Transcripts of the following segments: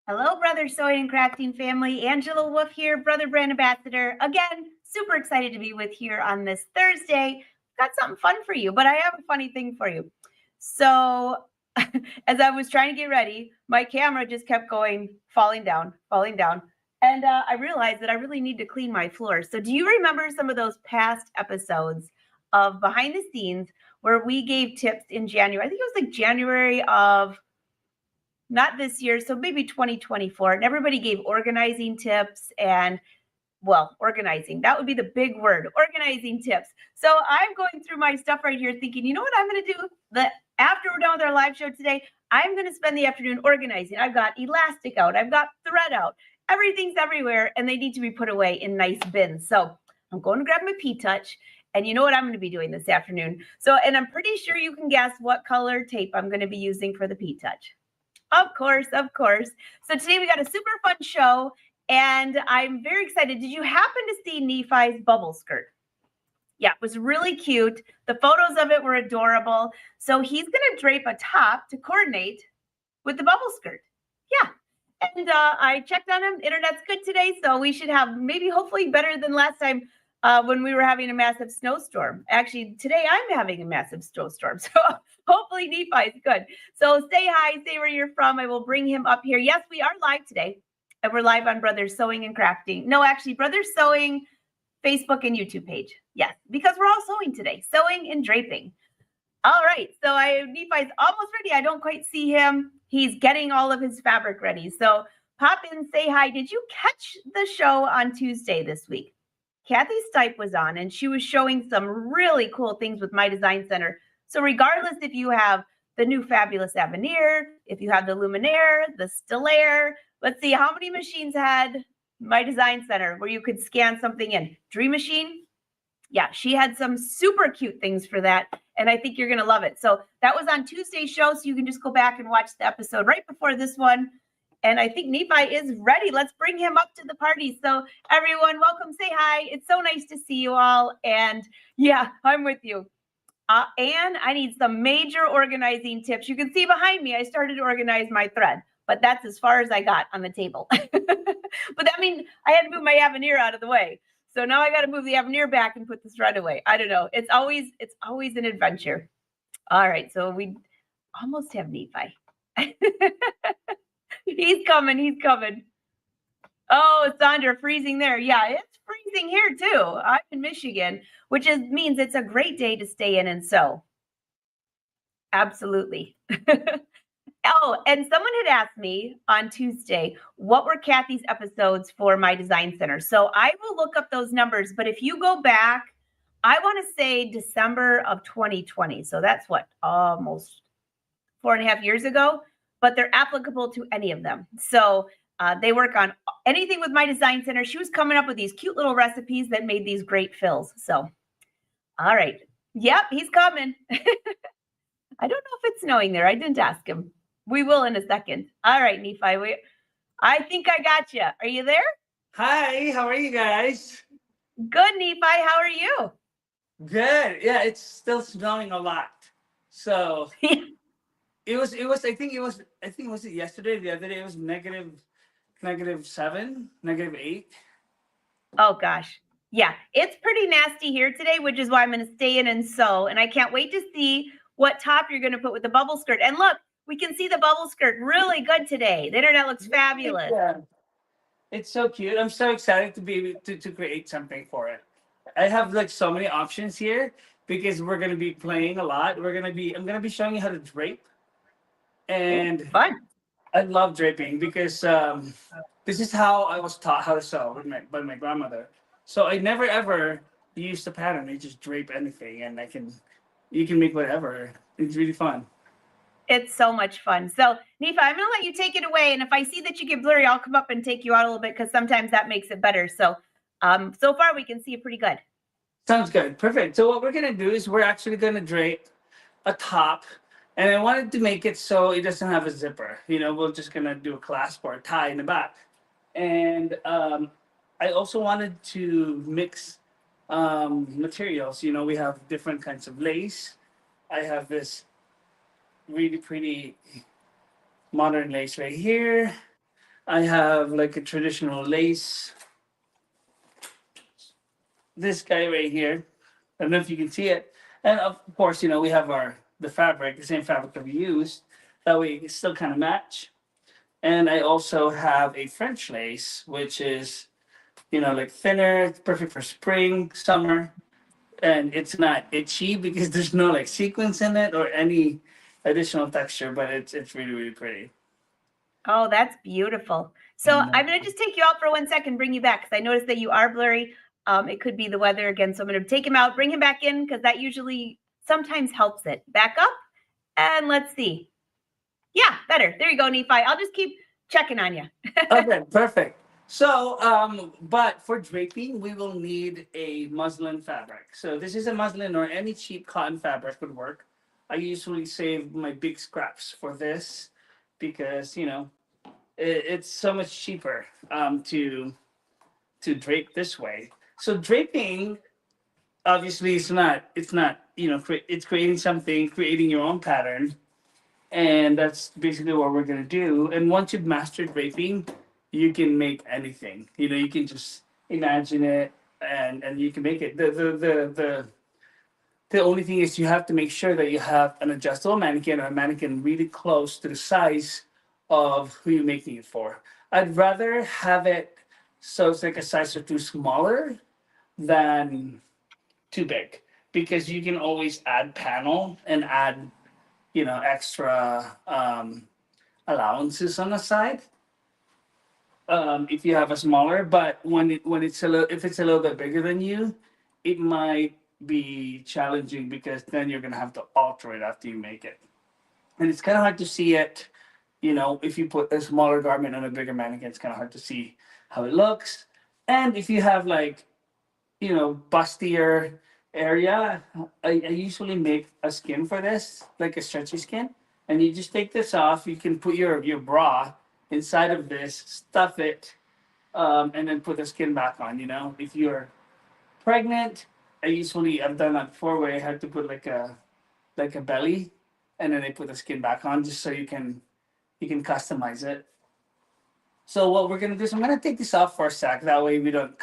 Hello, Brother Sewing and Crafting family. Angela Wolf here, Brother Brand Ambassador. Again, super excited to be with here on this Thursday. Got something fun for you, but I have a funny thing for you. So, as I was trying to get ready, my camera just kept falling down. And I realized that I really need to clean my floor. So, do you remember some of those past episodes of Behind the Scenes where we gave tips in January? I think it was like January of not this year, so maybe 2024. And everybody gave organizing tips and, well, organizing. That would be the big word, organizing tips. So I'm going through my stuff right here thinking, you know what I'm going to do? After we're done with our live show today, I'm going to spend the afternoon organizing. I've got elastic out. I've got thread out. Everything's everywhere, and they need to be put away in nice bins. So I'm going to grab my P-Touch. And you know what I'm going to be doing this afternoon? So, and I'm pretty sure you can guess what color tape I'm going to be using for the P-Touch. Of course. So today we got a super fun show, and I'm very excited. Did you happen to see Nephi's bubble skirt? Yeah, it was really cute. The photos of it were adorable. So he's going to drape a top to coordinate with the bubble skirt. Yeah. And I checked on him. Internet's good today, so we should have maybe hopefully better than last time when we were having a massive snowstorm. Actually, today I'm having a massive snowstorm. So hopefully Nephi is good. So say hi, say where you're from. I will bring him up here. Yes, we are live today. And we're live on Brother Sewing and Crafting. No, actually, Brother Sewing Facebook and YouTube page. Yes, because we're all sewing today. Sewing and draping. All right. So Nephi's almost ready. I don't quite see him. He's getting all of his fabric ready. So pop in, say hi. Did you catch the show on Tuesday this week? Kathy Stipe was on, and she was showing some really cool things with My Design Center. So regardless if you have the new fabulous Avenir, if you have the Luminaire, the Stellaire, let's see how many machines had My Design Center where you could scan something in. Dream Machine? Yeah, she had some super cute things for that, and I think you're going to love it. So that was on Tuesday's show, so you can just go back and watch the episode right before this one. And I think Nephi is ready. Let's bring him up to the party. So everyone, welcome. Say hi. It's so nice to see you all. And yeah, I'm with you. And I need some major organizing tips. You can see behind me, I started to organize my thread, but that's as far as I got on the table. But that means I had to move my Avenir out of the way. So now I got to move the Avenir back and put the thread away. I don't know. It's always an adventure. All right. So we almost have Nephi. He's coming. Oh, Sandra, freezing there. Yeah, it's freezing here too. I'm in Michigan, which means it's a great day to stay in and sew. Absolutely. Oh, and someone had asked me on Tuesday, what were Kathy's episodes for My Design Center? So I will look up those numbers, but if you go back, I want to say December of 2020. So that's what, almost 4.5 years ago, but they're applicable to any of them. So they work on anything with My Design Center. She was coming up with these cute little recipes that made these great fills. So, all right. Yep, he's coming. I don't know if it's snowing there. I didn't ask him. We will in a second. All right, Nephi. I think I got you. Are you there? Hi, how are you guys? Good, Nephi. How are you? Good. Yeah, it's still snowing a lot. So it was I think it was yesterday, the other day it was -7, -8. Oh gosh. Yeah, it's pretty nasty here today, which is why I'm going to stay in and sew. And I can't wait to see what top you're going to put with the bubble skirt. And look, we can see the bubble skirt really good today. The internet looks fabulous. Yeah. It's so cute. I'm so excited to be able to create something for it. I have like so many options here because we're gonna be playing a lot. I'm gonna be showing you how to drape. And fun. I love draping because this is how I was taught how to sew by my grandmother. So I never ever used a pattern. I just drape anything, and you can make whatever. It's really fun. It's so much fun. So Nephi, I'm going to let you take it away. And if I see that you get blurry, I'll come up and take you out a little bit because sometimes that makes it better. So so far we can see it pretty good. Sounds good. Perfect. So what we're gonna do is we're actually gonna drape a top, and I wanted to make it so it doesn't have a zipper. We're just gonna do a clasp or a tie in the back, and I also wanted to mix materials. We have different kinds of lace. I have this really pretty modern lace right here. I have like a traditional lace. This guy right here. I don't know if you can see it. And of course, we have the fabric, the same fabric that we use. That way it still kind of match. And I also have a French lace, which is, like thinner. It's perfect for spring, summer. And it's not itchy because there's no like sequins in it or any additional texture, but it's really, really pretty. Oh, that's beautiful. So I'm going to just take you out for 1 second, bring you back because I noticed that you are blurry. It could be the weather again. So I'm going to take him out, bring him back in because that usually sometimes helps it. Back up and let's see. Yeah, better. There you go, Nephi. I'll just keep checking on you. Okay, perfect. So, but for draping, we will need a muslin fabric. So this is a muslin or any cheap cotton fabric would work. I usually save my big scraps for this because, it's so much cheaper to drape this way. So draping obviously it's not it's creating something, creating your own pattern, and that's basically what we're gonna do. And once you've mastered draping, you can make anything. You can just imagine it, and you can make it. The only thing is you have to make sure that you have an adjustable mannequin or a mannequin really close to the size of who you're making it for. I'd rather have it so it's like a size or two smaller than too big because you can always add panel and add extra allowances on the side if you have a smaller. But if it's a little bit bigger than you, it might be challenging because then you're gonna have to alter it after you make it, and it's kind of hard to see it. If you put a smaller garment on a bigger mannequin, it's kind of hard to see how it looks. And if you have like bustier area, I usually make a skin for this, like a stretchy skin. And you just take this off. You can put your bra inside of this, stuff it, and then put the skin back on. If you're pregnant, I've done that before where I had to put like a belly, and then I put the skin back on just so you can customize it. So what we're gonna do is I'm gonna take this off for a sec. That way we don't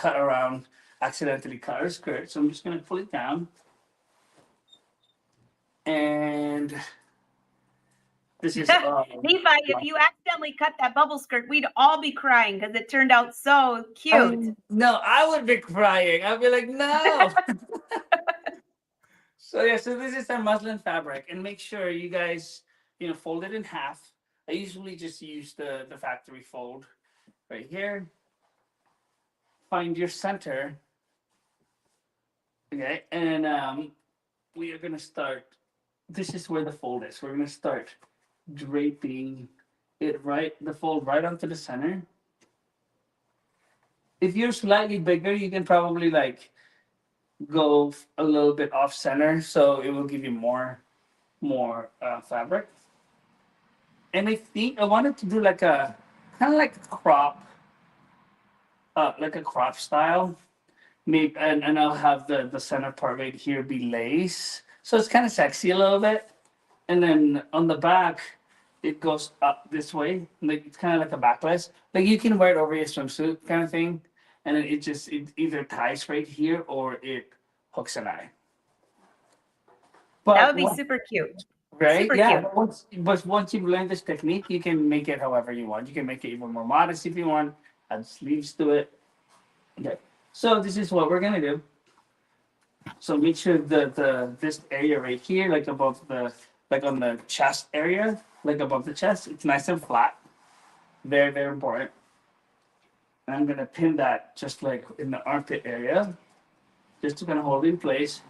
accidentally cut our skirt. So I'm just gonna pull it down. And this is Nephi, if you accidentally cut that bubble skirt, we'd all be crying because it turned out so cute. No, I would be crying. I'd be like, no. So this is our muslin fabric, and make sure you guys, fold it in half. I usually just use the factory fold right here. Find your center. Okay, and we are gonna start. This is where the fold is. We're gonna start draping the fold right onto the center. If you're slightly bigger, you can probably like go a little bit off center, so it will give you more fabric. And I think I wanted to do like a kind of like a crop, style. Maybe and I'll have the center part right here be lace, so it's kind of sexy a little bit. And then on the back, it goes up this way, like it's kind of like a backless. Like you can wear it over your swimsuit kind of thing, and then it either ties right here or it hooks an eye. But that would be super cute. Right? Super yeah. cute. But once you've learned this technique, you can make it however you want. You can make it even more modest if you want. Add sleeves to it. Okay. So this is what we're gonna do. So make sure this area right here, like above like on the chest area, like above the chest, it's nice and flat. Very, very important. And I'm gonna pin that just like in the armpit area, just to kind of hold it in place.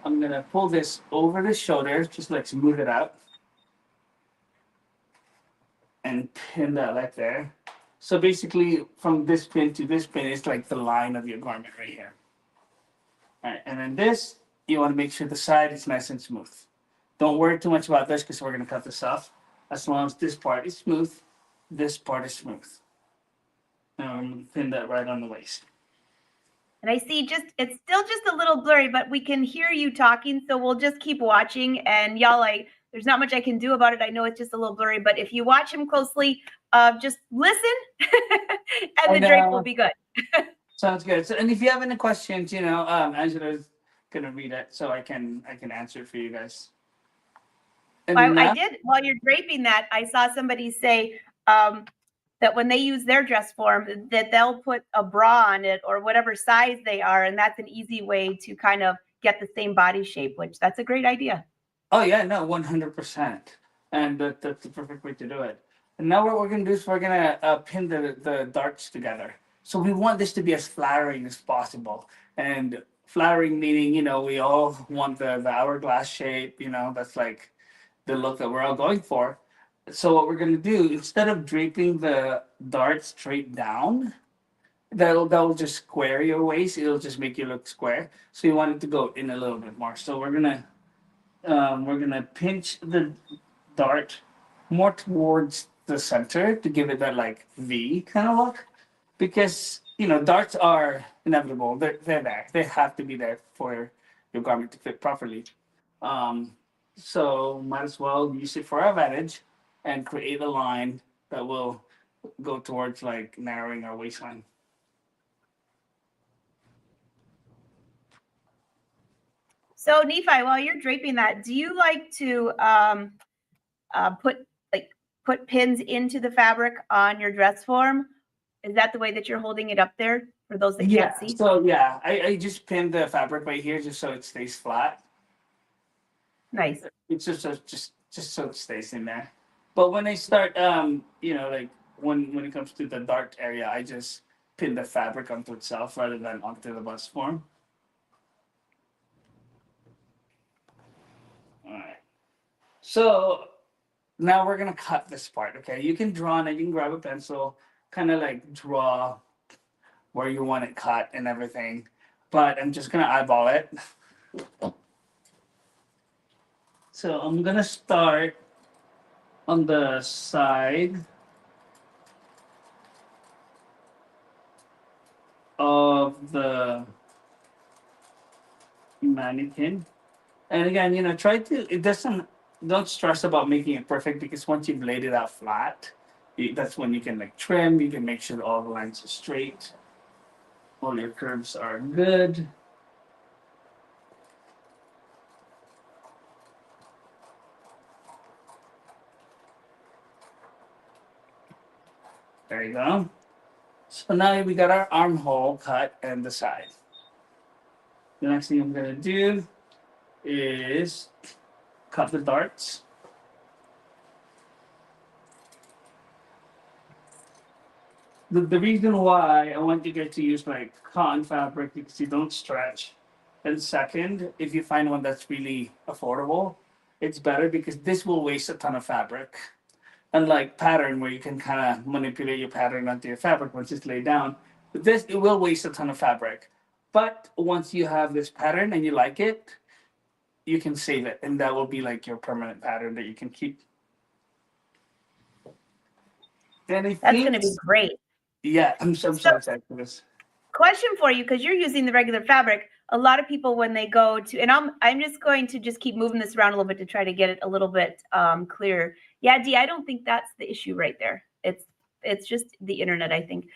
I'm gonna pull this over the shoulder, just like smooth it out, and pin that like there. So basically, from this pin to this pin is like the line of your garment right here. All right, and then this, you want to make sure the side is nice and smooth. Don't worry too much about this because we're gonna cut this off. As long as this part is smooth, this part is smooth. Now I'm gonna pin that right on the waist. And I see it's still just a little blurry, but we can hear you talking. So we'll just keep watching. And y'all, there's not much I can do about it. I know it's just a little blurry, but if you watch him closely, just listen and the drape will be good. Sounds good. So, and if you have any questions, Angela's gonna read it so I can answer it for you guys. And I did, while you're draping that, I saw somebody say that when they use their dress form, that they'll put a bra on it or whatever size they are, and that's an easy way to kind of get the same body shape, which that's a great idea. Oh yeah, no, 100%, and that's the perfect way to do it. And now what we're gonna do is we're gonna pin the darts together. So we want this to be as flattering as possible, and flattering meaning we all want the hourglass shape. That's like the look that we're all going for. So what we're gonna do, instead of draping the dart straight down, that'll just square your waist. It'll just make you look square. So you want it to go in a little bit more. So we're gonna pinch the dart more towards the center to give it that like V kind of look, because darts are inevitable. They're there. They have to be there for your garment to fit properly. So might as well use it for our advantage and create a line that will go towards like narrowing our waistline. So Nephi, while you're draping that, do you like to put pins into the fabric on your dress form? Is that the way that you're holding it up there for those that can't see? So yeah, I just pinned the fabric right here just so it stays flat. Nice. It's just so it stays in there. But when I start, like when it comes to the dart area, I just pin the fabric onto itself rather than onto the bust form. All right. So now we're gonna cut this part. Okay, you can draw on it. You can grab a pencil, kind of like draw where you want it cut and everything. But I'm just gonna eyeball it. So I'm gonna start on the side of the mannequin. And again, don't stress about making it perfect, because once you've laid it out flat, that's when you can like trim, you can make sure all the lines are straight, all your curves are good. There you go. So now we got our armhole cut and the side. The next thing I'm gonna do is cut the darts. The reason why I want you guys to use like cotton fabric, because you don't stretch. And second, if you find one that's really affordable, it's better because this will waste a ton of fabric. Unlike pattern, where you can kind of manipulate your pattern onto your fabric once it's laid down, but this, it will waste a ton of fabric. But once you have this pattern and you like it, you can save it, and that will be like your permanent pattern that you can keep. And I That's think, going to be great. yeah, I'm so excited for this. Question for you, because you're using the regular fabric. A lot of people, when they go to, and I'm just going to just keep moving this around a little bit to try to get it a little bit clearer. Yeah, Dee, I don't think that's the issue right there. It's just the internet, I think.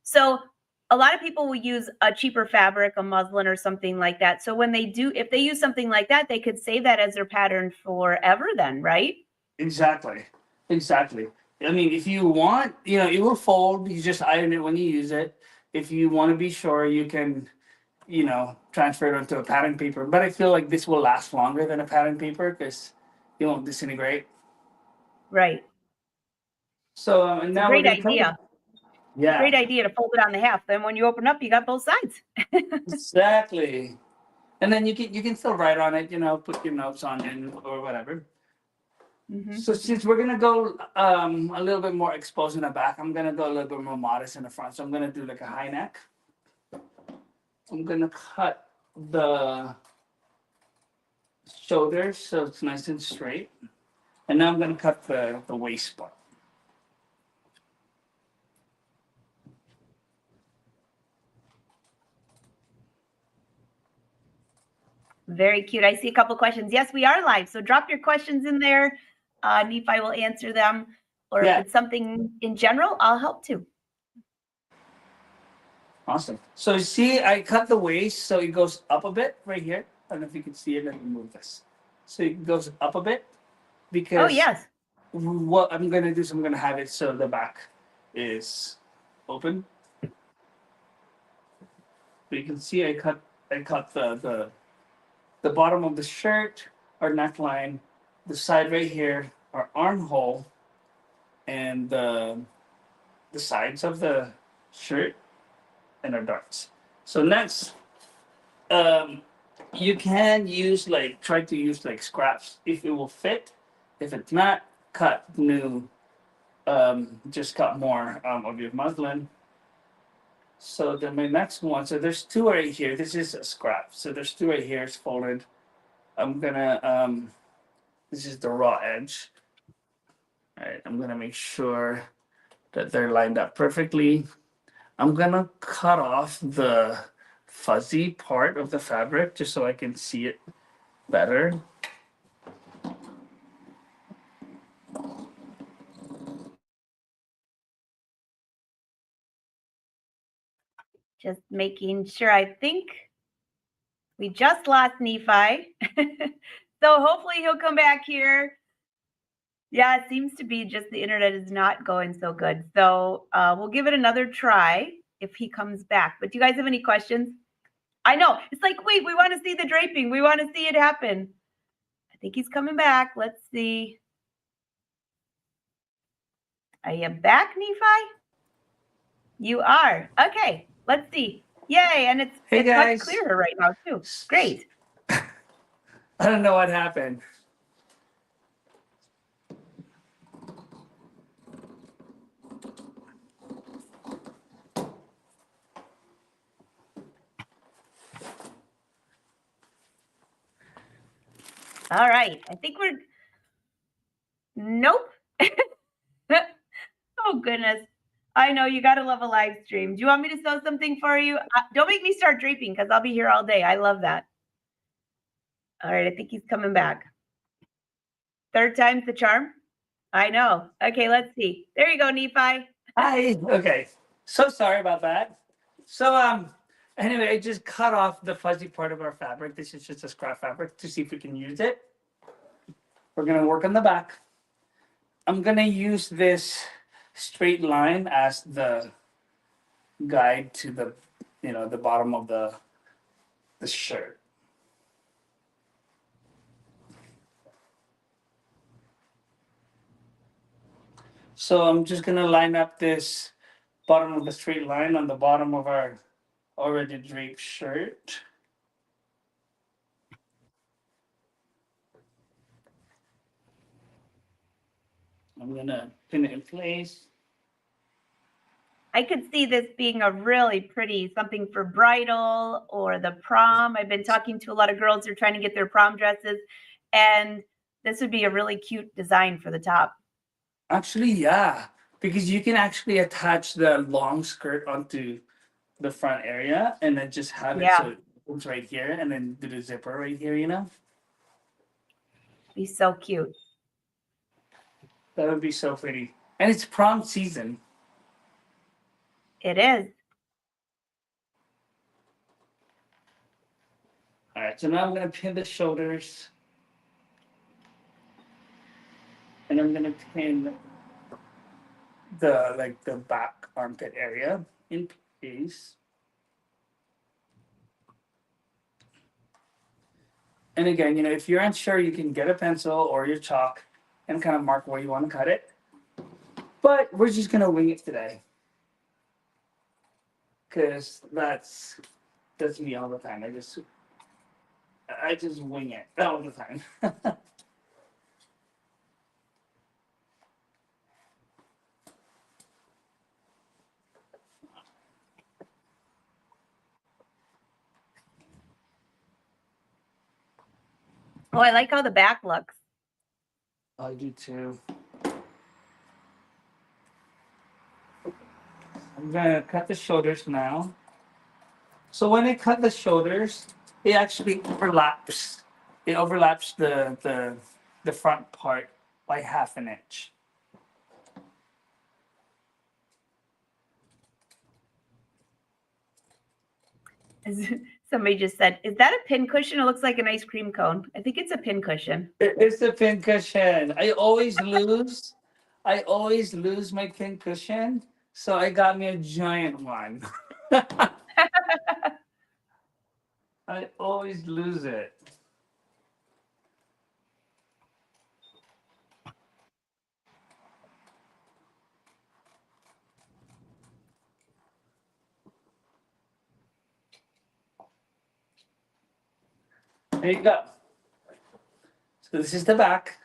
So a lot of people will use a cheaper fabric, a muslin or something like that. So when they do, if they use something like that, they could save that as their pattern forever then, right? Exactly. I mean, if you want, it will fold. You just iron it when you use it. If you want to be sure, you can, transfer it onto a pattern paper. But I feel like this will last longer than a pattern paper because it won't disintegrate. Right. So and It's now a great we're gonna idea. Yeah. Great idea to fold it on the half. Then when you open up, you got both sides. Exactly. And then you can still write on it, put your notes on it or whatever. Mm-hmm. So since we're gonna go a little bit more exposed in the back, I'm gonna go a little bit more modest in the front. So I'm gonna do like a high neck. I'm gonna cut the shoulders so it's nice and straight. And now I'm gonna cut the waist part. Very cute. I see a couple questions. Yes, we are live. So drop your questions in there. Nephi will answer them. or if it's something in general, I'll help too. Awesome. So you see, I cut the waist so it goes up a bit right here. I don't know if you can see it. Let me move this. So it goes up a bit because yes. What I'm gonna do is I'm gonna have it so the back is open. But you can see I cut the bottom of the shirt, our neckline, the side right here, our armhole, and the sides of the shirt and our darts. So next, you can use try to use scraps if it will fit. If it's not, cut new. Just cut more of your muslin. So then my next one. So there's two right here. This is a scrap. So there's two right here. It's folded. I'm gonna this is the raw edge. All right. I'm gonna make sure that they're lined up perfectly. I'm gonna cut off the fuzzy part of the fabric just so I can see it better. Just making sure. I think we just lost Nephi. So hopefully he'll come back here. Yeah, it seems to be just the internet is not going so good. So we'll give it another try if he comes back. But do you guys have any questions? I know. It's like, wait, we want to see the draping. We want to see it happen. I think he's coming back. Let's see. Are you back, Nephi? You are. Okay, let's see. Yay, and it's much clearer right now, too. Great. I don't know what happened. All right, I think we're... Nope. Oh, goodness. I know, you got to love a live stream. Do you want me to sew something for you? Don't make me start draping because I'll be here all day. I love that. All right, I think he's coming back. Third time's the charm? I know. Okay, let's see. There you go, Nephi. Hi. Okay. So sorry about that. So anyway, I just cut off the fuzzy part of our fabric. This is just a scrap fabric to see if we can use it. We're gonna work on the back. I'm gonna use this straight line as the guide to the bottom of the shirt. So I'm just gonna line up this bottom of the straight line on the bottom of our already draped shirt. I'm gonna pin it in place. I could see this being a really pretty something for bridal or the prom. I've been talking to a lot of girls who are trying to get their prom dresses, and this would be a really cute design for the top. Actually, yeah, because you can actually attach the long skirt onto the front area and then just have it so it's right here and then do the zipper right here, Be so cute. That would be so pretty. And it's prom season. It is. All right, so now I'm gonna pin the shoulders. And I'm gonna pin the back armpit area in place. And again, if you're unsure, you can get a pencil or your chalk and kind of mark where you want to cut it. But we're just gonna wing it today. Because that's me all the time. I just wing it all the time. Oh, I like how the back looks. I do too. I'm gonna cut the shoulders now. So when I cut the shoulders, it actually overlaps. It overlaps the front part by 1/2 inch. Somebody just said, is that a pin cushion? It looks like an ice cream cone. I think it's a pin cushion. It's a pin cushion. I always lose. I always lose my pin cushion. So I got me a giant one. I always lose it. There you go. So this is the back.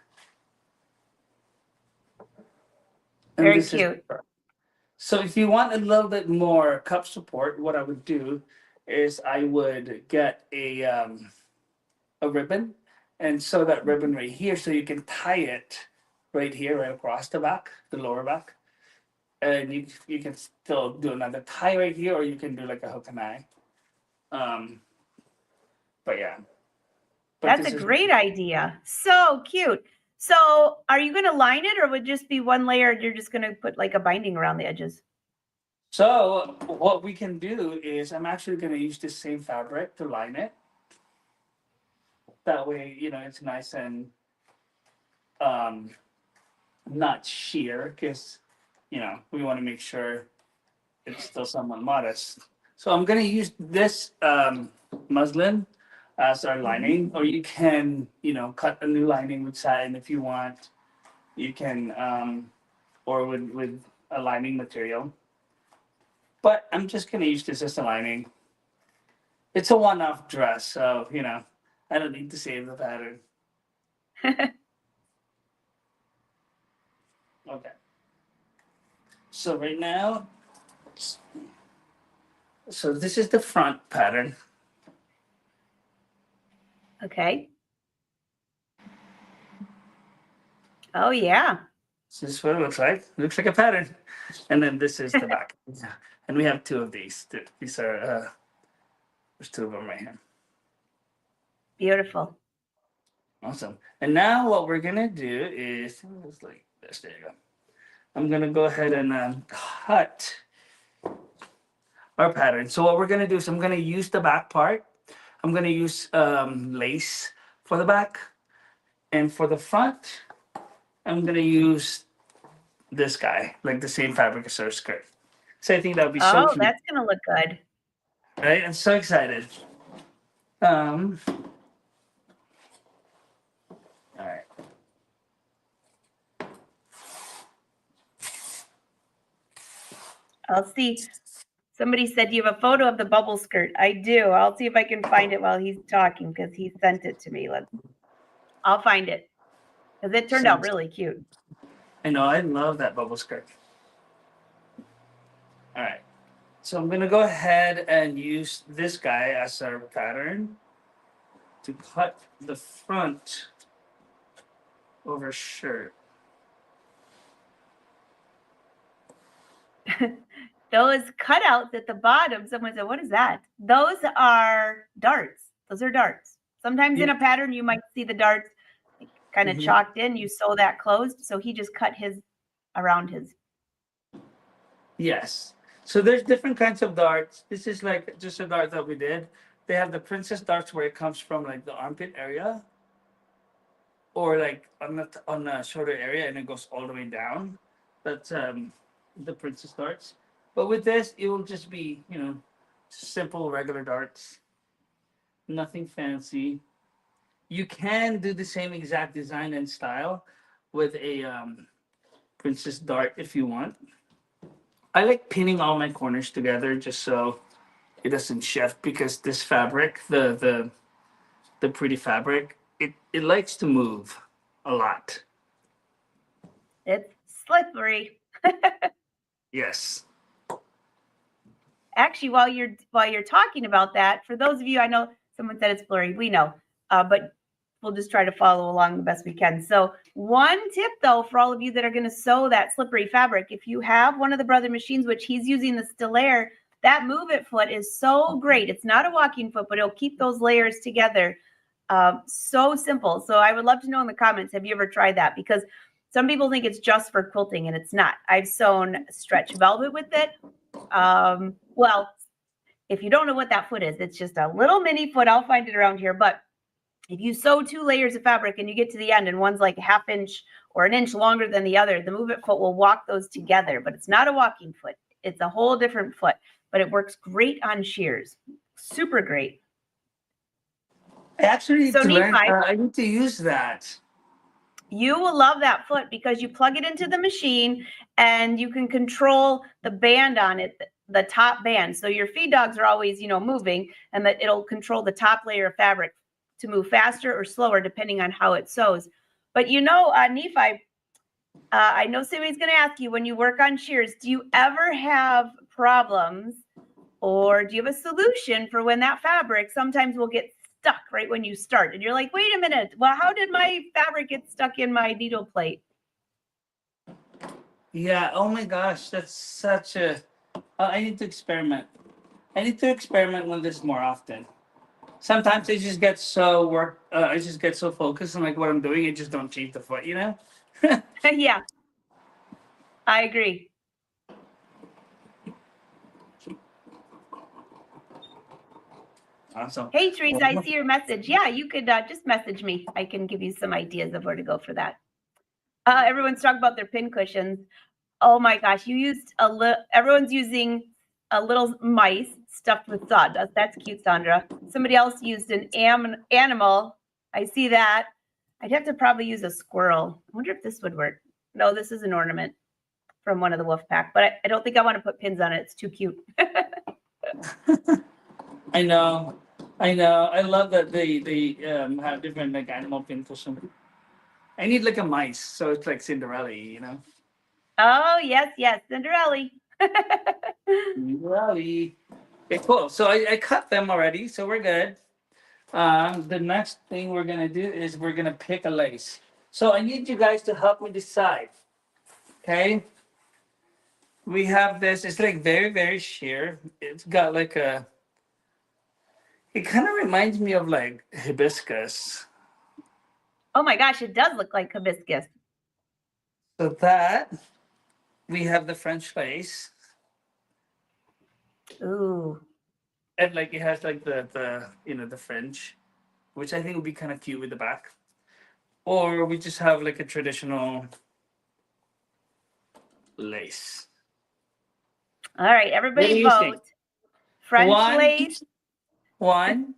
And Very this is cute. the front. So if you want a little bit more cup support, what I would do is I would get a ribbon and sew that ribbon right here so you can tie it right here, right across the back, the lower back. And you can still do another tie right here, or you can do like a hook and eye. But yeah. But That's this a is great idea. So cute. So are you going to line it, or would it just be one layer? You're just going to put like a binding around the edges? So what we can do is I'm actually going to use the same fabric to line it. That way, it's nice and um, not sheer, because we want to make sure it's still somewhat modest. So I'm going to use this muslin as our lining, or you can cut a new lining with satin if you want. You can or with a lining material. But I'm just going to use this as a lining. It's a one-off dress, so I don't need to save the pattern. Okay. So right now, so this is the front pattern. Okay. Oh, yeah. This is what it looks like. It looks like a pattern. And then this is the back. And we have two of these. These are, there's two of them right here. Beautiful. Awesome. And now what we're going to do is, it's like this. There you go. I'm going to go ahead and cut our pattern. So what we're going to do is I'm going to use the back part. I'm going to use lace for the back. And for the front, I'm going to use this guy, like the same fabric as our skirt. So I think that would be so Oh, cute. that's going to look good. Right? I'm so excited. All right. I'll see. Somebody said you have a photo of the bubble skirt. I do. I'll see if I can find it while he's talking, because he sent it to me. I'll find it, because it turned out really cute. I know. I love that bubble skirt. All right. So I'm going to go ahead and use this guy as our pattern to cut the front of our shirt. Those cutouts at the bottom, someone said, what is that? Those are darts. Those are darts. Sometimes in a pattern, you might see the darts kind of chalked in. You sew that closed. So he just cut his around his. Yes. So there's different kinds of darts. This is like just a dart that we did. They have the princess darts where it comes from like the armpit area, or like on the shoulder area, and it goes all the way down. That's the princess darts. But with this, it will just be simple regular darts. Nothing fancy. You can do the same exact design and style with a princess dart if you want. I like pinning all my corners together just so it doesn't shift, because this fabric, the pretty fabric, it likes to move a lot. It's slippery. Yes. Actually, while you're talking about that, for those of you, I know someone said it's blurry. We know, but we'll just try to follow along the best we can. So one tip, though, for all of you that are going to sew that slippery fabric, if you have one of the Brother machines, which he's using the Stillaire, that move it foot is so great. It's not a walking foot, but it'll keep those layers together. So simple. So I would love to know in the comments, have you ever tried that? Because some people think it's just for quilting, and it's not. I've sewn stretch velvet with it. Well, if you don't know what that foot is, it's just a little mini foot. I'll find it around here. But if you sew 2 layers of fabric and you get to the end and one's like a ½ inch or an inch longer than the other, the movement foot will walk those together. But it's not a walking foot. It's a whole different foot. But it works great on shears. Super great. I actually need So to learn. Nephi, I need to use that. you will love that foot because you plug it into the machine and you can control the band on it, the top band. So your feed dogs are always, moving, and that it'll control the top layer of fabric to move faster or slower depending on how it sews. But Nephi, I know somebody's going to ask you, when you work on shears, do you ever have problems, or do you have a solution for when that fabric sometimes will get stuck right when you start and you're like, wait a minute, well, how did my fabric get stuck in my needle plate? Yeah, oh my gosh, that's such a I need to experiment. I need to experiment with this more often. Sometimes I just get so I just get so focused on like what I'm doing, I just don't change the foot, Yeah, I agree. Awesome. Hey, Teresa, I see your message. Yeah, you could just message me. I can give you some ideas of where to go for that. Everyone's talking about their pin cushions. Oh my gosh, everyone's using a little mice stuffed with sawdust. That's cute, Sandra. Somebody else used an animal. I see that. I'd have to probably use a squirrel. I wonder if this would work. No, this is an ornament from one of the wolf pack, but I don't think I want to put pins on it. It's too cute. I know. I love that they have different like animal pin cushion. I need like a mice, so it's like Cinderella. Oh, yes, Cinderella. Cinderella. Okay, cool. So I cut them already, so we're good. The next thing we're gonna do is we're gonna pick a lace. So I need you guys to help me decide. Okay. We have this. It's like very, very sheer. It's got like a. It kind of reminds me of like hibiscus. Oh my gosh, it does look like hibiscus. So that we have the French lace. Ooh. And like it has like the French, which I think would be kind of cute with the back. Or we just have like a traditional lace. All right, everybody vote. French lace. 1,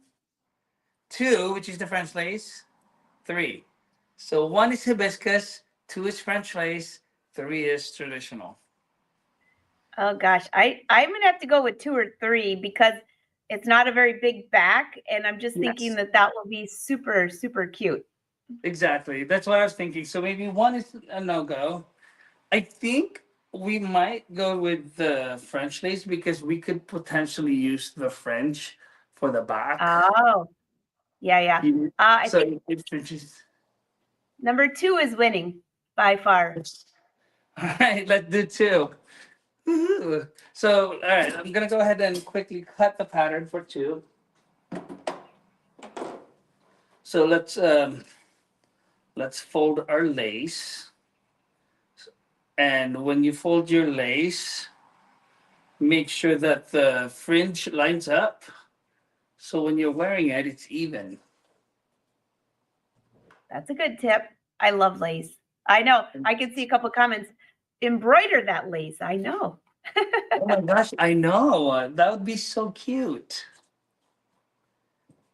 2, which is the French lace. 3. So 1 is hibiscus, 2 is French lace, 3 is traditional. Oh gosh, I'm gonna have to go with 2 or 3 because it's not a very big back, and I'm just thinking that will be super, super cute. Exactly, that's what I was thinking. So maybe 1 is a no-go. I think we might go with the French lace because we could potentially use the French for the back. Oh, yeah. I think it's number 2 is winning by far. All right, let's do 2. Woo-hoo. So, all right, I'm gonna go ahead and quickly cut the pattern for 2. So let's fold our lace. And when you fold your lace, make sure that the fringe lines up. So when you're wearing it, it's even. That's a good tip. I love lace. I know. I can see a couple of comments. Embroider that lace. I know. Oh my gosh, I know. That would be so cute.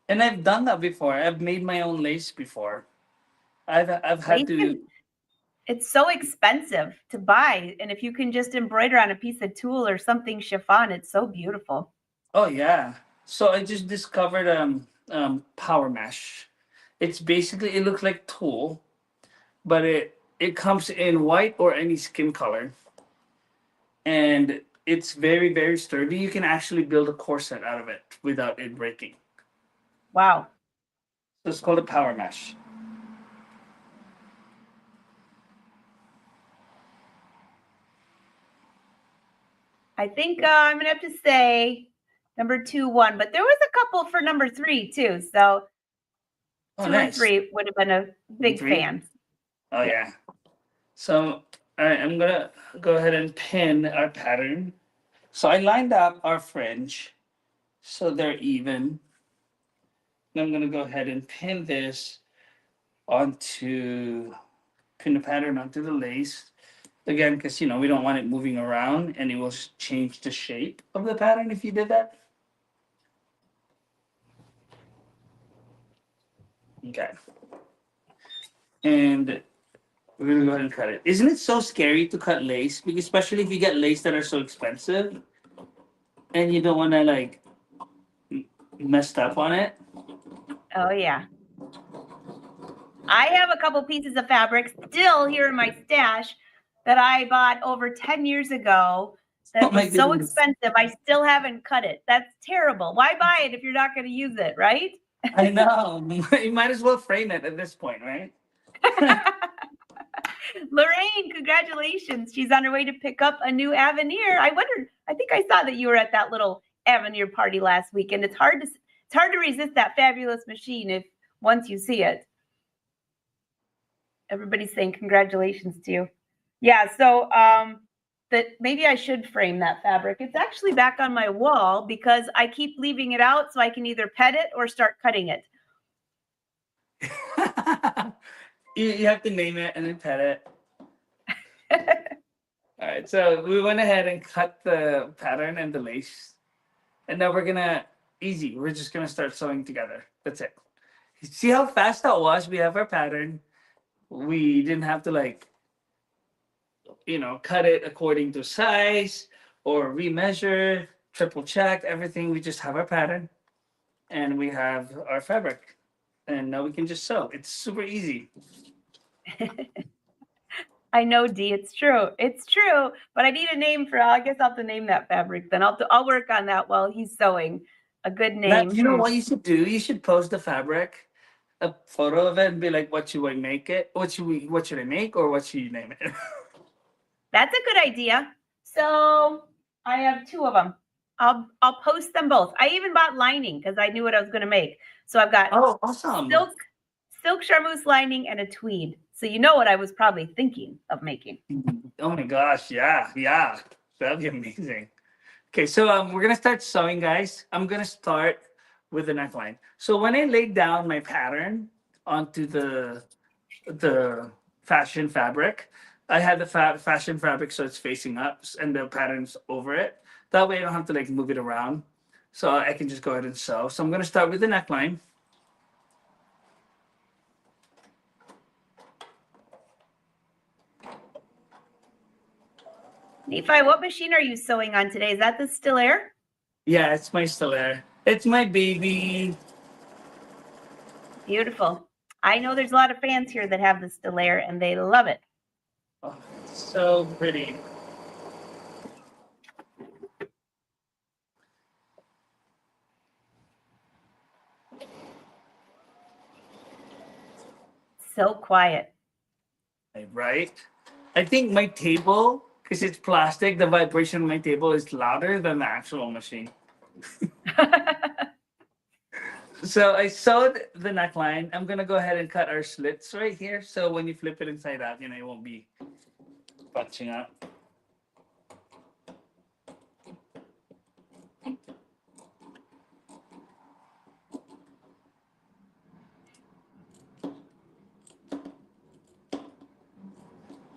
And I've done that before. I've made my own lace before. I've had to. It's so expensive to buy, and if you can just embroider on a piece of tulle or something chiffon, it's so beautiful. Oh yeah. So I just discovered power mesh. It's basically, it looks like tulle, but it comes in white or any skin color, and it's very, very sturdy. You can actually build a corset out of it without it breaking. Wow. So it's called a power mesh. I think I'm gonna have to say number 2 won, but there was a couple for number 3 too. So 2 and 3 would have been a big fan. Oh yeah. So all right, I'm gonna go ahead and pin our pattern. So I lined up our fringe, so they're even. And I'm gonna go ahead and pin this onto pin the pattern onto the lace again, because we don't want it moving around, and it will change the shape of the pattern if you did that. Okay, and we're gonna go ahead and cut it. Isn't it so scary to cut lace? Because especially if you get lace that are so expensive, and you don't want to like messed up on it. Oh yeah. I have a couple pieces of fabric still here in my stash that I bought over 10 years ago that Oh my was so goodness. expensive. I still haven't cut it. That's terrible. Why buy it if you're not going to use it, right? I know. You might as well frame it at this point, right? Lorraine, congratulations. She's on her way to pick up a new Avenir. I think I saw that you were at that little Avenir party last weekend. It's hard to resist that fabulous machine if once you see it. Everybody's saying congratulations to you. Yeah, so that maybe I should frame that fabric. It's actually back on my wall because I keep leaving it out so I can either pet it or start cutting it. You have to name it and then pet it. All right, so we went ahead and cut the pattern and the lace. And now we're just gonna start sewing together. That's it. See how fast that was? We have our pattern. We didn't have to cut it according to size or remeasure, triple check everything. We just have our pattern and we have our fabric. And now we can just sew. It's super easy. I know, Dee, it's true. It's true. But I need a name I guess I'll have to name that fabric then. I'll work on that while he's sewing. A good name. You know what you should do? You should post the fabric, a photo of it, and be like, "What should I make it? What should I make, or what should you name it?" That's a good idea. So I have two of them. I'll post them both. I even bought lining because I knew what I was going to make. So I've got awesome. silk charmeuse lining and a tweed. So you know what I was probably thinking of making. Oh my gosh, yeah, that'd be amazing. Okay, so we're gonna start sewing, guys. I'm gonna start with the neckline. So when I laid down my pattern onto the fashion fabric, I had the fashion fabric so it's facing up and the pattern's over it. That way I don't have to move it around. So I can just go ahead and sew. So I'm gonna start with the neckline. Nephi, what machine are you sewing on today? Is that the Stillaire? Yeah, it's my Stillaire. It's my baby. Beautiful. I know there's a lot of fans here that have the Stillaire and they love it. Oh, it's so pretty. So quiet. Right? I think my table, because it's plastic, the vibration of my table is louder than the actual machine. So I sewed the neckline. I'm gonna go ahead and cut our slits right here. So when you flip it inside out, it won't be bunching up.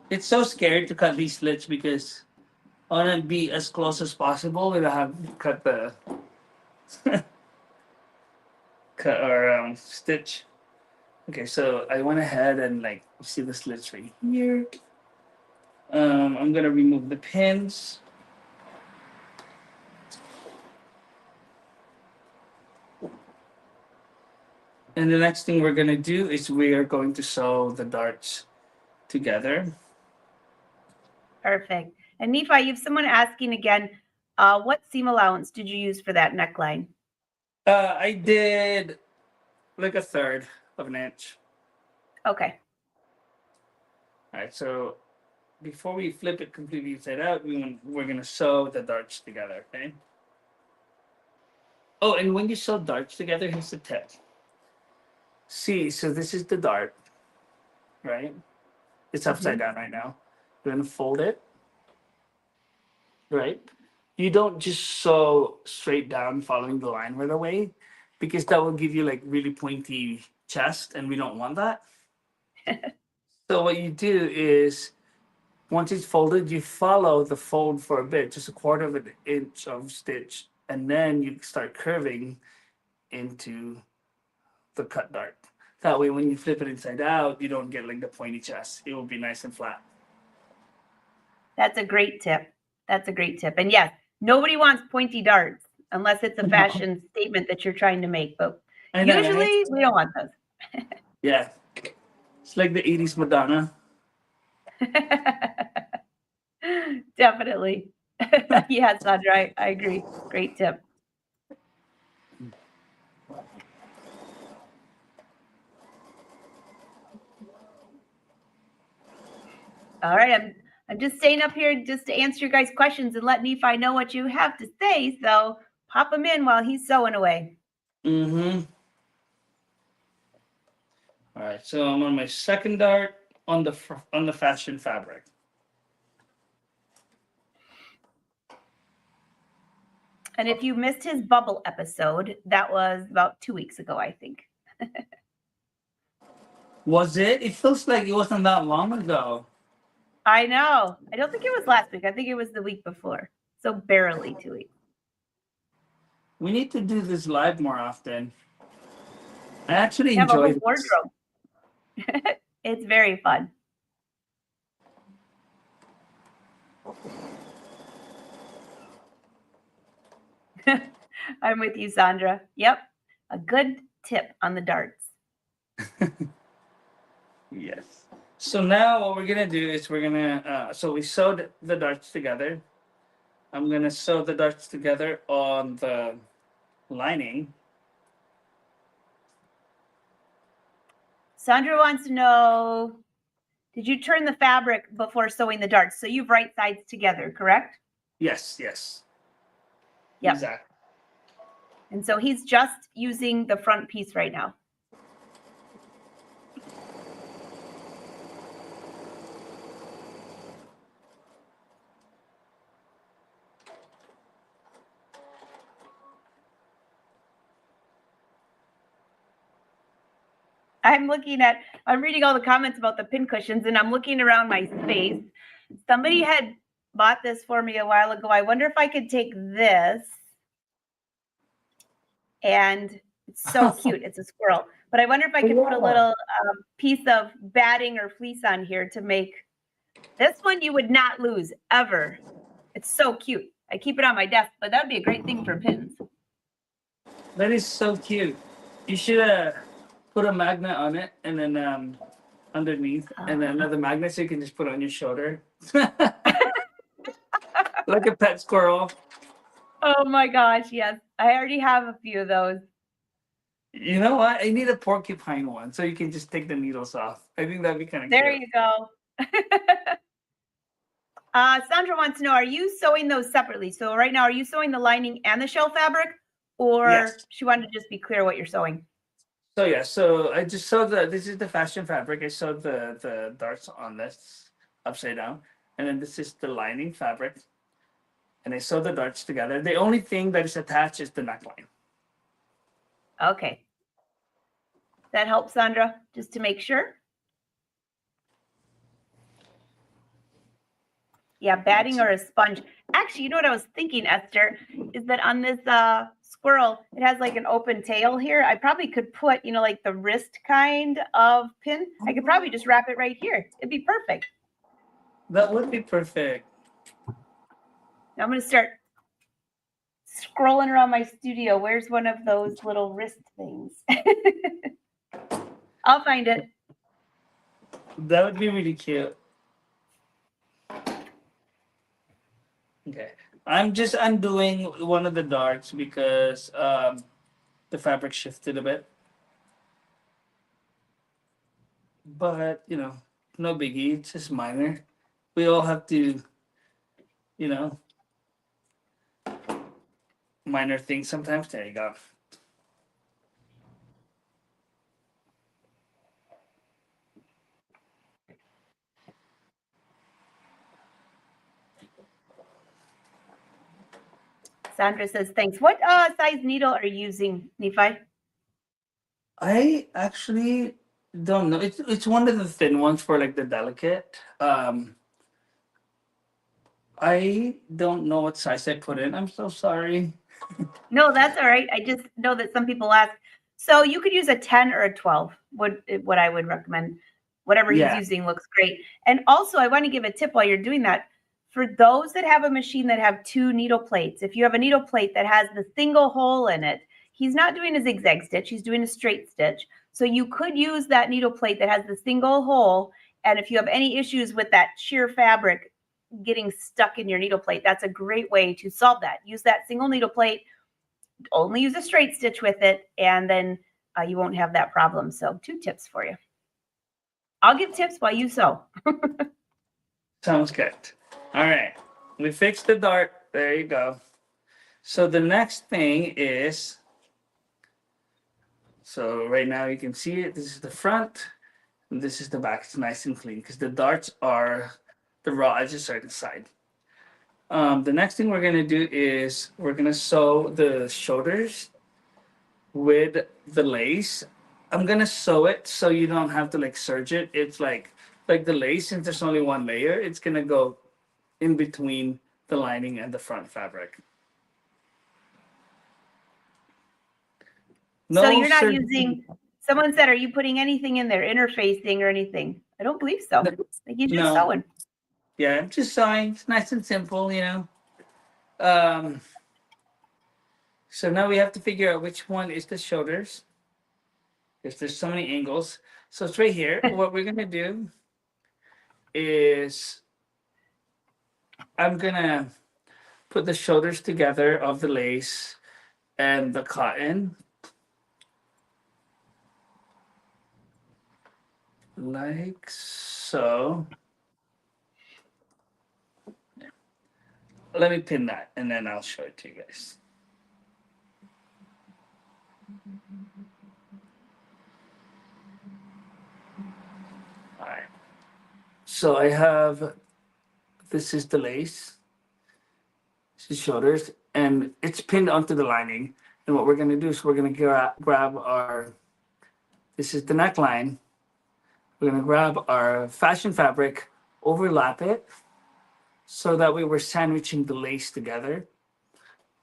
It's so scary to cut these slits because I want to be as close as possible without having to cut the cut our stitch. Okay, so I went ahead and see the slits right here. I'm gonna remove the pins. And the next thing we're gonna do is we are going to sew the darts together. Perfect. And Nephi, you have someone asking again, what seam allowance did you use for that neckline? I did like 1/3 of an inch. Okay. All right, so before we flip it completely inside out, we're gonna sew the darts together, okay? Oh, and when you sew darts together, here's the tip. See, so this is the dart, right? It's upside down right now. You're gonna fold it, right? you don't just sew straight down following the line right away, because that will give you like really pointy chest, and we don't want that. So what you do is, once it's folded, you follow the fold for a bit, just a quarter of an inch of stitch, and then you start curving into the cut dart. That way, when you flip it inside out, you don't get like the pointy chest. It will be nice and flat. That's a great tip. That's a great tip. And yes, nobody wants pointy darts unless it's a fashion statement that you're trying to make. But I know, usually right? we don't want those. Yeah. It's like the 80s Madonna. Definitely. Yes, Sandra, I agree. Great tip. All right, I'm just staying up here just to answer your guys' questions and let Nephi know what you have to say. So pop them in while he's sewing away. Mm-hmm. All right, so I'm on my second dart on the fashion fabric. And if you missed his bubble episode, that was about 2 weeks ago, I think. Was it? It feels like it wasn't that long ago. I know. I don't think it was last week. I think it was the week before. So barely 2 weeks. We need to do this live more often. I actually Have a whole enjoyed it. wardrobe. It's very fun. I'm with you, Sandra. Yep. A good tip on the darts. Yes. So now what we're gonna do is we're gonna so we sewed the darts together. I'm gonna sew the darts together on the lining. Sandra wants to know, did you turn the fabric before sewing the darts? So you've right sides together, correct? Yes, yes. Yep. Exactly. And so he's just using the front piece right now. I'm reading all the comments about the pin cushions, and I'm looking around my space. Somebody had bought this for me a while ago. I wonder if I could take this, and it's so cute. It's a squirrel. But I wonder if I could put a little piece of batting or fleece on here to make this one you would not lose ever. It's so cute. I keep it on my desk, but that would be a great thing for pins. That is so cute. You should put a magnet on it, and then underneath, and then another magnet so you can just put it on your shoulder. Like a pet squirrel. Oh my gosh, yes. I already have a few of those. You know what? I need a porcupine one so you can just take the needles off. I think that'd be kind of cute. There you go. Sandra wants to know, are you sewing those separately? So right now, are you sewing the lining and the shell fabric? Or Yes. she wanted to just be clear what you're sewing? So yeah, so I just sewed this is the fashion fabric. I sewed the darts on this upside down. And then this is the lining fabric. And I sew the darts together. The only thing that is attached is the neckline. Okay. That helps, Sandra, just to make sure. Yeah, batting or a sponge. Actually, you know what I was thinking, Esther, is that on this squirrel, it has like an open tail here. I probably could put, like the wrist kind of pin. I could probably just wrap it right here. It'd be perfect. That would be perfect. Now I'm going to start scrolling around my studio. Where's one of those little wrist things? I'll find it. That would be really cute. Okay. I'm just undoing one of the darts because the fabric shifted a bit. But, no biggie. It's just minor. We all have to, minor things sometimes. There you go. Sandra says, thanks. What size needle are you using, Nephi? I actually don't know. It's one of the thin ones for like the delicate. I don't know what size I put in. I'm so sorry. No, that's all right. I just know that some people ask. So you could use a 10 or a 12, what I would recommend. Whatever he's Yeah. using looks great. And also, I want to give a tip while you're doing that. For those that have a machine that have two needle plates, if you have a needle plate that has the single hole in it, he's not doing a zigzag stitch, he's doing a straight stitch. So you could use that needle plate that has the single hole. And if you have any issues with that sheer fabric getting stuck in your needle plate, that's a great way to solve that. Use that single needle plate, only use a straight stitch with it, and then you won't have that problem. So 2 tips for you. I'll give tips while you sew. Sounds good. All right. We fixed the dart. There you go. So the next thing is, so right now you can see it. This is the front, and this is the back. It's nice and clean because the darts are, the raw edges are inside. The next thing we're gonna do is we're gonna sew the shoulders with the lace. I'm gonna sew it so you don't have to like serge it. It's like the lace, since there's only one layer, it's gonna go in between the lining and the front fabric. No, so you're not serge- using, someone said, are you putting anything in there, interfacing or anything? I don't believe so. I think you're just No. sewing. Yeah, I'm just sewing. It's nice and simple, you know. Um, so now we have to figure out which one is the shoulders. Because there's so many angles. So it's right here. What we're gonna do is I'm gonna put the shoulders together of the lace and the cotton. Like so. Let me pin that and then I'll show it to you guys. All right. So I have, this is the lace, this is shoulders, and it's pinned onto the lining. And what we're gonna do is we're gonna grab our, this is the neckline. We're gonna grab our fashion fabric, overlap it, so that way we're sandwiching the lace together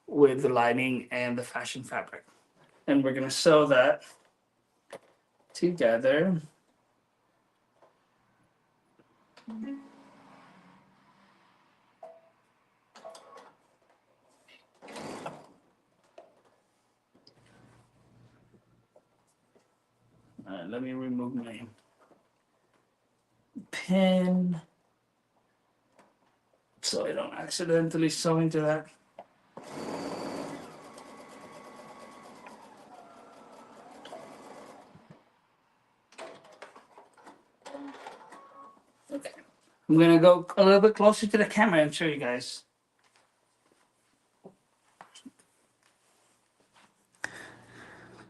with the lining and the fashion fabric. And we're gonna sew that together. Let me remove my pin so I don't accidentally sew into that. Okay. I'm gonna go a little bit closer to the camera and show you guys.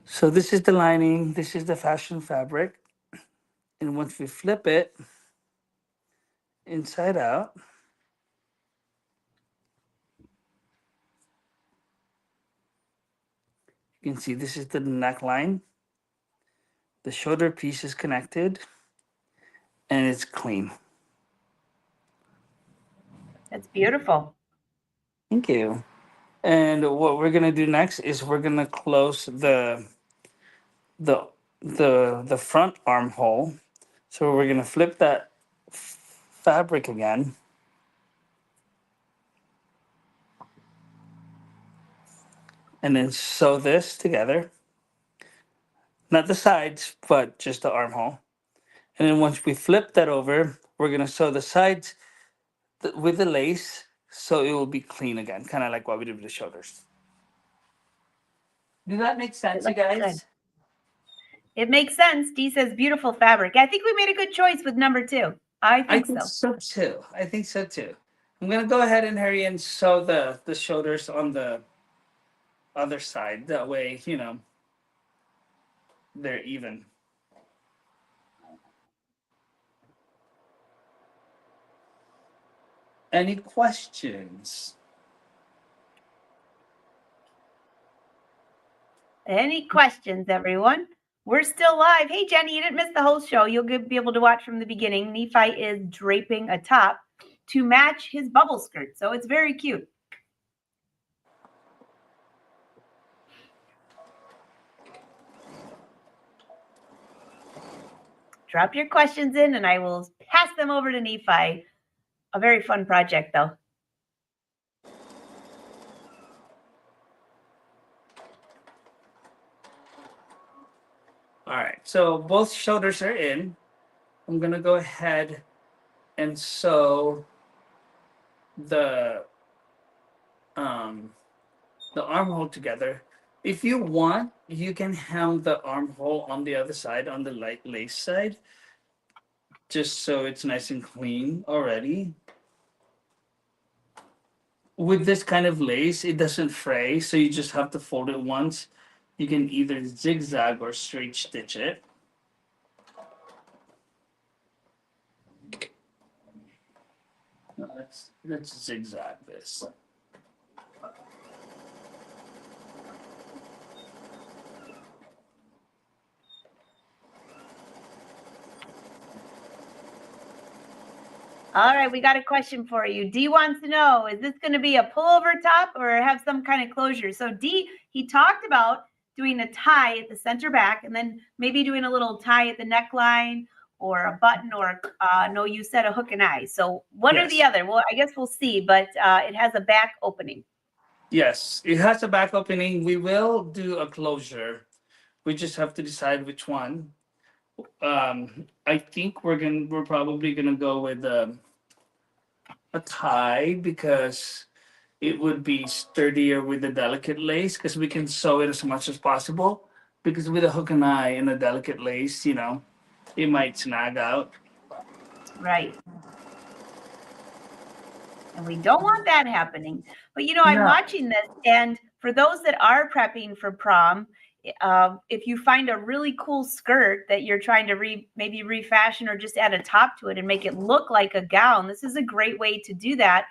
So this is the lining, this is the fashion fabric. And once we flip it inside out, you can see this is the neckline. The shoulder piece is connected and it's clean. That's beautiful. Thank you. And what we're gonna do next is we're gonna close the the front armhole. So we're gonna flip that fabric again. And then sew this together. Not the sides, but just the armhole. And then once we flip that over, we're gonna sew the sides with the lace so it will be clean again, kind of like what we did with the shoulders. Does that make sense, you guys? Good. It makes sense. Dee says beautiful fabric. I think we made a good choice with number 2. I think so too. I think so too. I'm gonna go ahead and hurry and sew the shoulders on the other side. That way, you know, they're even. Any questions? Any questions, everyone? We're still live. Hey, Jenny, you didn't miss the whole show. You'll be able to watch from the beginning. Nephi is draping a top to match his bubble skirt. So it's very cute. Drop your questions in and I will pass them over to Nephi. A very fun project, though. All right, so both shoulders are in. I'm gonna go ahead and sew the armhole together. If you want, you can hem the armhole on the other side, on the light lace side, just so it's nice and clean already. With this kind of lace, it doesn't fray, so you just have to fold it once. You can either zigzag or straight stitch it. No, let's zigzag this. All right, we got a question for you. D wants to know, is this going to be a pullover top or have some kind of closure? So D, he talked about doing a tie at the center back and then maybe doing a little tie at the neckline or a button or no, you said a hook and eye. So one or the other. Well, I guess we'll see, but it has a back opening. Yes, it has a back opening. We will do a closure. We just have to decide which one. I think we're probably gonna go with a tie because it would be sturdier with the delicate lace because we can sew it as much as possible. Because with a hook and eye and a delicate lace, you know, it might snag out. Right. And we don't want that happening. But, you know, I'm watching this. And for those that are prepping for prom, if you find a really cool skirt that you're trying to maybe refashion or just add a top to it and make it look like a gown, this is a great way to do that.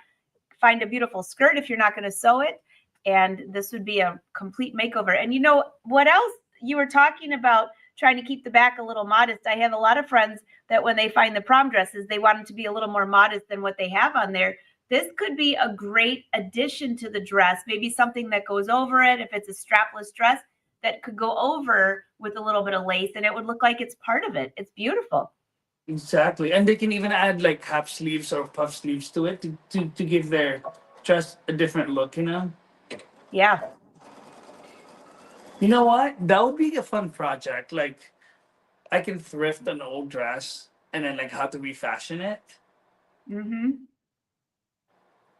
Find a beautiful skirt if you're not going to sew it. And this would be a complete makeover. And you know what else? You were talking about trying to keep the back a little modest. I have a lot of friends that when they find the prom dresses, they want them to be a little more modest than what they have on there. This could be a great addition to the dress, maybe something that goes over it. If it's a strapless dress, that could go over with a little bit of lace and it would look like it's part of it. It's beautiful. Exactly. And they can even add like half sleeves or puff sleeves to it to give their dress a different look, you know? Yeah. You know what? That would be a fun project. Like I can thrift an old dress and then like how to refashion it. Mm-hmm.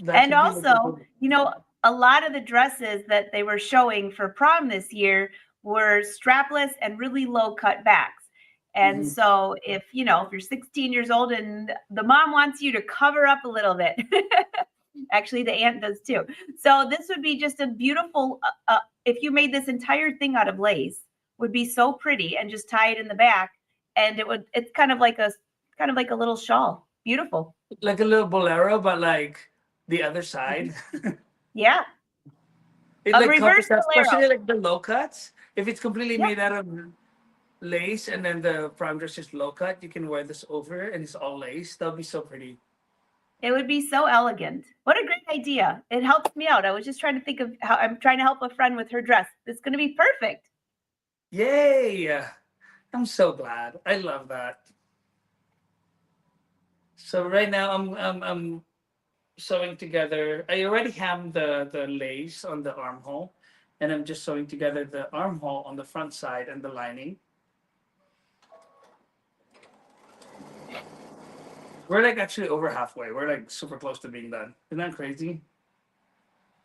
That And could be also, you know, a lot of the dresses that they were showing for prom this year were strapless and really low cut backs. And so if, you know, if you're 16 years old and the mom wants you to cover up a little bit, actually the aunt does too. So this would be just a beautiful, if you made this entire thing out of lace, would be so pretty and just tie it in the back. And it's kind of like a little shawl. Beautiful. like a little bolero, but like the other side. Yeah. It A like reverse covers that, bolero. especially like the low cuts. If it's completely Yep. made out of lace and then the prom dress is low cut, you can wear this over and it's all lace. That'll be so pretty. It would be so elegant. What a great idea. It helps me out. I was just trying to think of how I'm trying to help a friend with her dress. It's going to be perfect. Yay! I'm so glad. I love that. So right now I'm sewing together. I already have the lace on the armhole, and I'm just sewing together the armhole on the front side and the lining. We're like actually over halfway. We're like super close to being done. Isn't that crazy?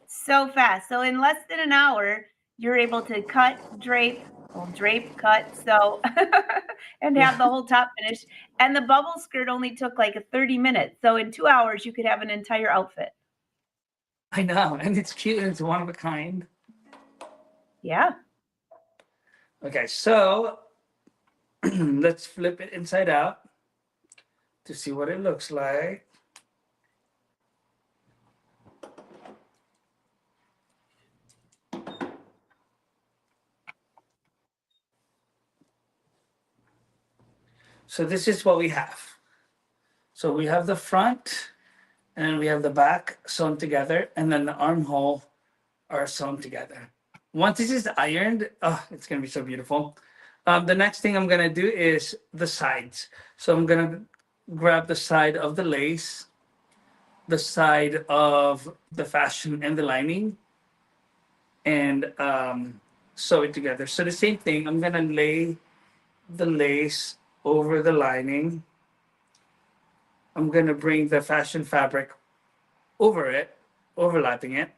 So fast. So in less than an hour, you're able to cut, drape, cut, sew, and have the whole top finished. And the bubble skirt only took like 30 minutes. So in 2 hours, you could have an entire outfit. I know, and it's cute and it's one of a kind. Yeah. Okay, so let's flip it inside out to see what it looks like. So this is what we have. So we have the front, and then we have the back sewn together, and then the armhole are sewn together. Once this is ironed, oh, it's gonna be so beautiful. The next thing I'm gonna do is the sides. So I'm gonna grab the side of the lace, the side of the fashion and the lining, and sew it together. So the same thing, I'm gonna lay the lace over the lining. I'm gonna bring the fashion fabric over it, overlapping it.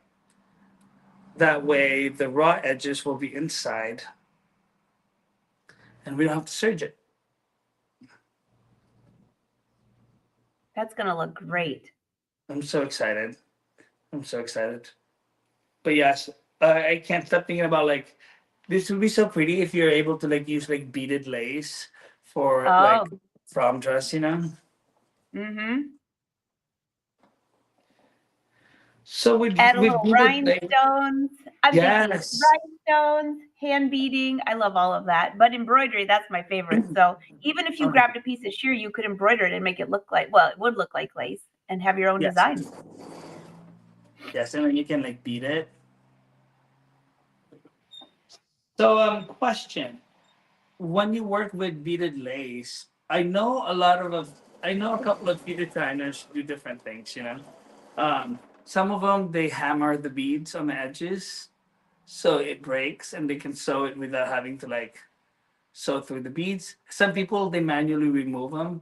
That way the raw edges will be inside and we don't have to serge it. That's going to look great. I'm so excited. I'm so excited. But yes, I can't stop thinking about like this would be so pretty if you're able to like use like beaded lace for like Oh, prom dress, you know? mm-hmm. So with Add a with little beaded lace, rhinestones. I'm thinking yes. rhinestones, hand beading. I love all of that. But embroidery, that's my favorite. So even if you Okay. grabbed a piece of sheer, you could embroider it and make it look like, well, it would look like lace and have your own Yes. design. Yes, and then you can like beat it. So question. When you work with beaded lace, I know a couple of feeder designers do different things, you know. Some of them they hammer the beads on the edges so it breaks and they can sew it without having to like sew through the beads. Some people they manually remove them.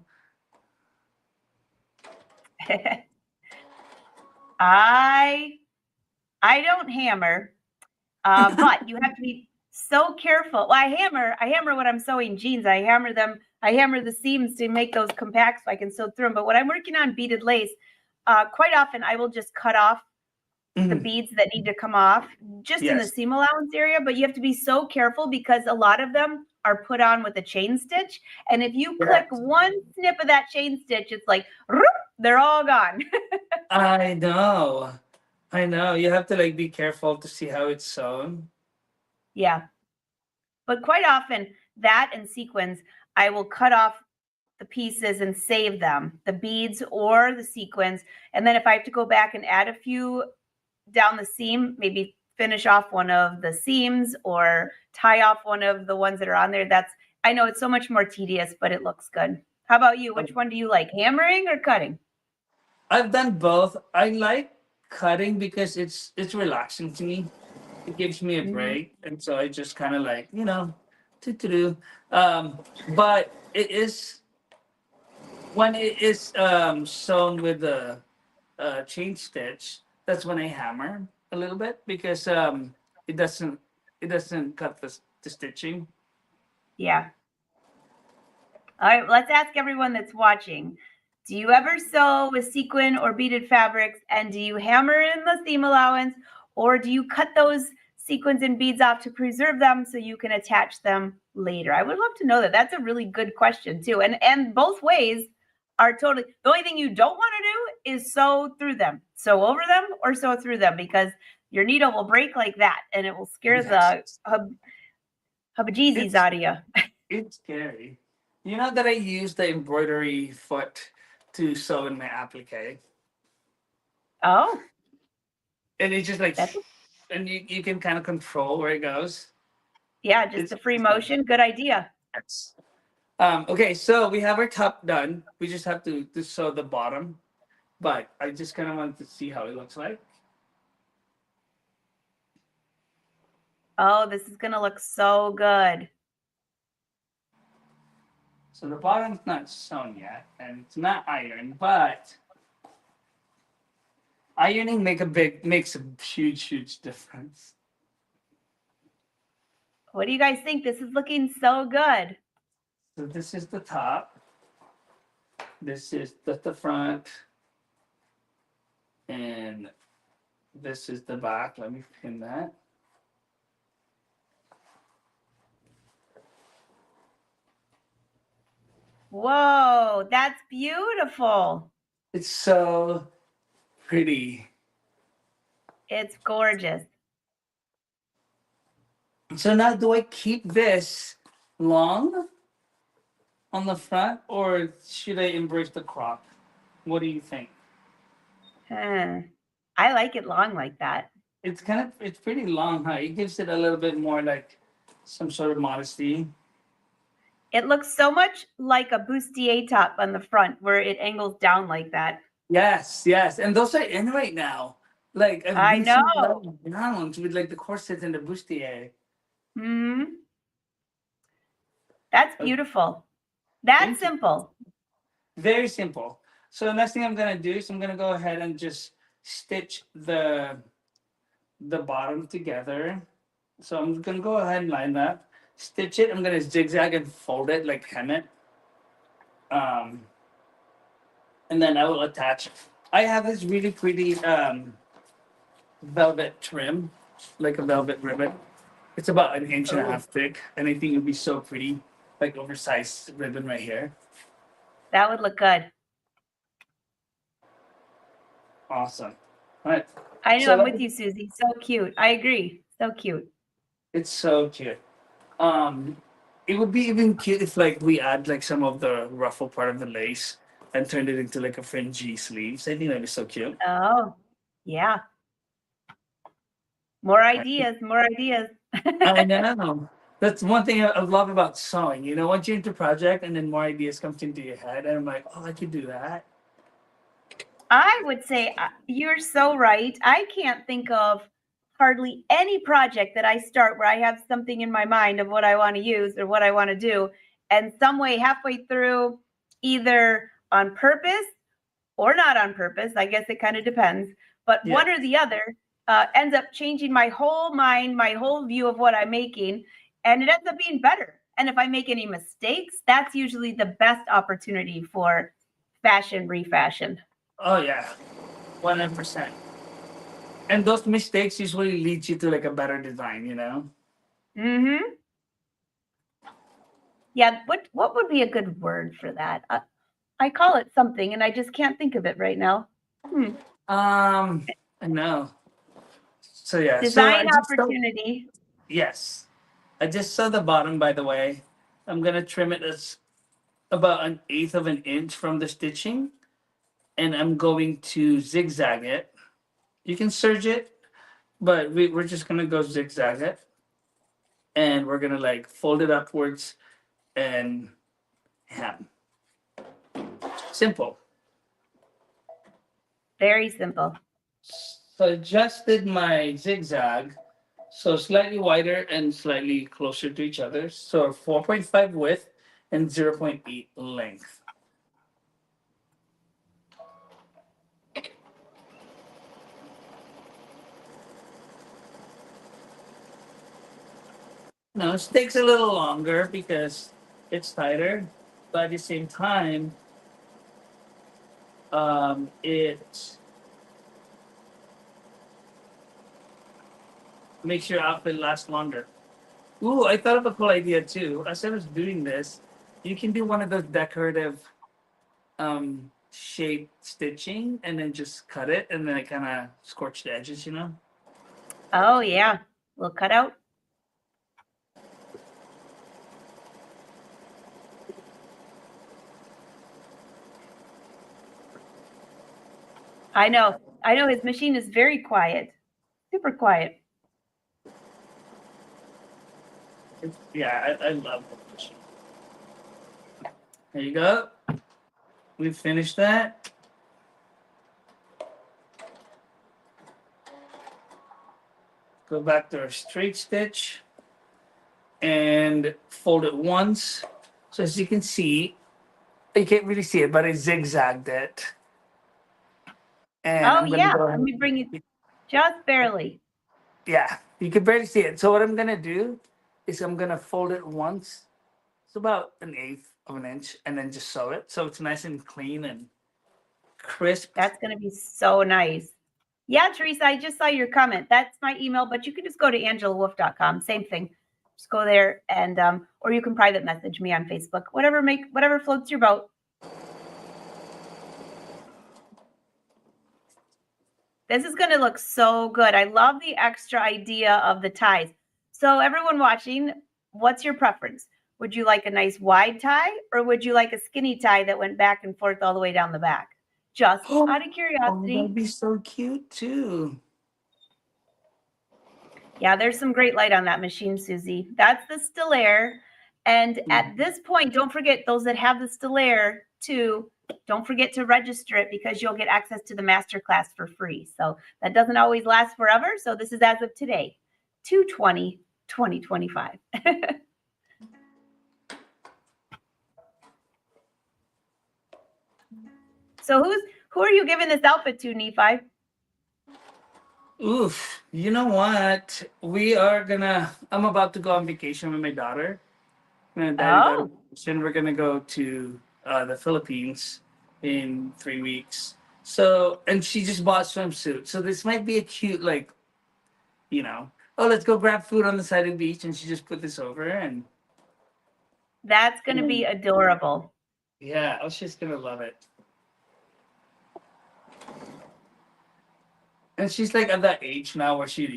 I don't hammer, but you have to be so careful. Well, I hammer when I'm sewing jeans. I hammer them. I hammer the seams to make those compact so I can sew through them. But when I'm working on beaded lace, quite often I will just cut off the beads that need to come off just in the Yes. seam allowance area. But you have to be so careful because a lot of them are put on with a chain stitch. And if you click one snip of that chain stitch, it's like, they're all gone. I know. I know. You have to like be careful to see how it's sewn. Yeah. But quite often that and sequins, I will cut off the pieces and save them, the beads or the sequins. And then if I have to go back and add a few down the seam, maybe finish off one of the seams or tie off one of the ones that are on there. I know it's so much more tedious, but it looks good. How about you? Which one do you like, hammering or cutting? I've done both. I like cutting because it's relaxing to me. It gives me a Mhm. break, and so I just kind of like to do. But it is when it is sewn with the chain stitch. That's when I hammer a little bit because it doesn't it doesn't cut the stitching. Yeah. All right, let's ask everyone that's watching. Do you ever sew with sequin or beaded fabrics, and do you hammer in the seam allowance, or do you cut those sequins and beads off to preserve them so you can attach them later? I would love to know that. That's a really good question too. And both ways are totally, the only thing you don't want to do is sew through them. Sew over them or sew through them because your needle will break like that and it will scare the Yes, hubbajeezies it's out of you. it's scary. You know that I use the embroidery foot to sew in my applique, Oh, and it's just like, that's and you can kind of control where it goes. yeah, just It's the free motion. Good idea. Yes. Okay, so we have our top done. We just have to sew the bottom, but I just kind of wanted to see how it looks like. Oh, this is gonna look so good. So the bottom's not sewn yet, and it's not ironed, but ironing makes a huge difference. What do you guys think? This is looking so good. So this is the top. This is the front, and this is the back. Let me pin that. Whoa, that's beautiful. It's so pretty. It's gorgeous. So now, do I keep this long, on the front, or should I embrace the crop? What do you think? I like it long like that. It's pretty long, huh? It gives it a little bit more like some sort of modesty. It looks so much like a bustier top on the front where it angles down like that. Yes, yes, and those are in right now. Like I've I been seeing a lot know. of gowns with like the corsets and the bustier. Hmm. That's Oh, beautiful. That's thank you. simple. Very simple. So the next thing I'm gonna do is I'm gonna go ahead and just stitch the bottom together. So I'm gonna go ahead and line that, stitch it. I'm gonna zigzag and fold it like hem it. Um, and then I will attach. I have this really pretty velvet trim, like a velvet ribbon. It's about an inch and a Oh, half thick, and I think it'd be so pretty, like oversized ribbon right here. that would look good. Awesome. All right. I know, So I'm with you, Susie. So cute. I agree. So cute. it's so cute. Um, it would be even cute if like we add like some of the ruffle part of the lace and turned it into like a fringy sleeves. I think that'd be so cute. Oh, yeah. More ideas, more ideas. I know. That's one thing I love about sewing. You know, once you're into a project and then more ideas comes into your head, and I'm like, oh, I could do that. I would say you're so right. I can't think of hardly any project that I start where I have something in my mind of what I want to use or what I want to do. And some way halfway through, either on purpose or not on purpose, I guess it kind of depends, but Yeah. one or the other ends up changing my whole mind, my whole view of what I'm making, and it ends up being better. And if I make any mistakes, that's usually the best opportunity for fashion refashion. Oh yeah. 100%. And those mistakes usually lead you to like a better design, you know? Mm-hmm. Yeah, what would be a good word for that? I call it something, and I just can't think of it right now. I know. So yeah, so I Design just don't, opportunity. yes. I just saw the bottom, by the way. I'm gonna trim it as about an eighth of an inch from the stitching, and I'm going to zigzag it. You can serge it, but we're just gonna go zigzag it, and we're gonna like fold it upwards and hem. Simple. Very simple. So I adjusted my zigzag, so slightly wider and slightly closer to each other. So 4.5 width and 0.8 length. Now this takes a little longer because it's tighter, but at the same time, it makes your outfit last longer. Ooh, I thought of a cool idea too. As I was doing this, you can do one of those decorative shaped stitching and then just cut it and then it kind of scorch the edges, you know? Oh yeah, little cutout. I know. I know his machine is very quiet, super quiet. Yeah, I love it. There you go. We finished that. Go back to our straight stitch and fold it once. So as you can see, you can't really see it, but I zigzagged it. And Oh I'm gonna yeah, go let ahead. me bring it just barely. Yeah, you can barely see it. So what I'm gonna do is I'm gonna fold it once. It's about an eighth of an inch, and then just sew it so it's nice and clean and crisp. That's gonna be so nice. Yeah, Teresa, I just saw your comment. That's my email, but you can just go to angelawolf.com. Same thing. Just go there and or you can private message me on Facebook. Whatever floats your boat. This is going to look so good. I love the extra idea of the ties. So everyone watching, what's your preference? Would you like a nice wide tie, or would you like a skinny tie that went back and forth all the way down the back? Just out of curiosity. That'd be so cute too. Yeah, there's some great light on that machine, Susie. That's the Stellaire. And at this point, don't forget, those that have the Stellaire too, don't forget to register it, because you'll get access to the masterclass for free. So that doesn't always last forever. So this is as of today, 2/20/2025. So who are you giving this outfit to, Nephi? Oof, you know what? I'm about to go on vacation with my daughter. Oh. We're gonna go to the Philippines in 3 weeks. So, and she just bought swimsuit. So this might be a cute, like, oh, let's go grab food on the side of the beach, and she just put this over, and that's gonna be adorable. Yeah, oh, she's gonna love it. And she's like at that age now where she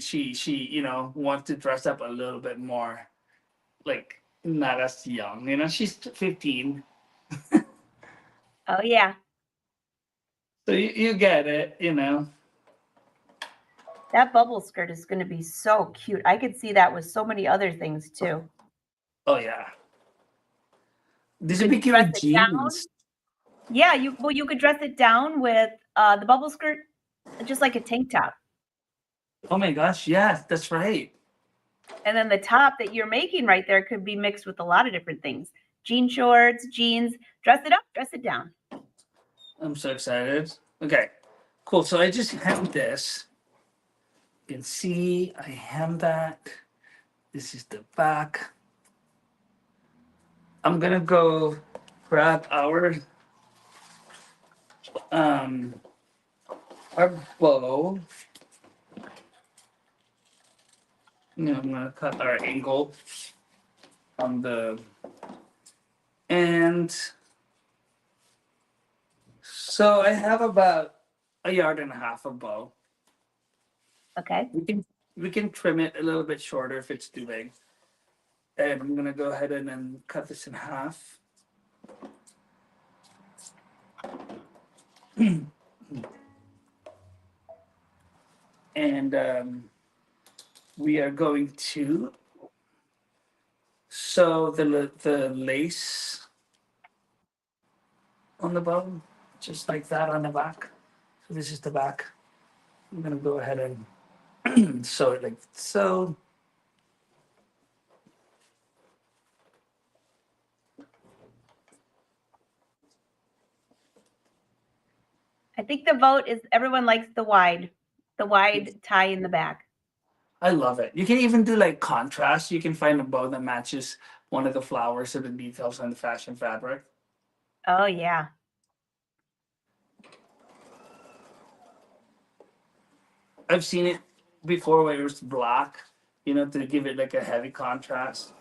wants to dress up a little bit more, like not as young. She's 15. Oh yeah. So you get it. That bubble skirt is going to be so cute. I could see that with so many other things too. Oh yeah. This would be cute with jeans. Yeah, you could dress it down with the bubble skirt, just like a tank top. Oh my gosh, yes, that's right. And then the top that you're making right there could be mixed with a lot of different things. Jean shorts, jeans, dress it up, dress it down. I'm so excited. Okay, cool. So I just hemmed this. You can see I hemmed that. This is the back. I'm gonna go grab our bow. I'm gonna cut our angle on the end. So I have about 1.5 yards of bow. Okay. We can trim it a little bit shorter if it's too big. And I'm gonna go ahead and then cut this in half. And we are going to sew the lace on the bow, just like that on the back. So this is the back. I'm gonna go ahead and sew it like so. I think the vote is everyone likes the wide tie in the back. I love it. You can even do like contrast. You can find a bow that matches one of the flowers or the details on the fashion fabric. Oh yeah. I've seen it before where it was black, to give it like a heavy contrast.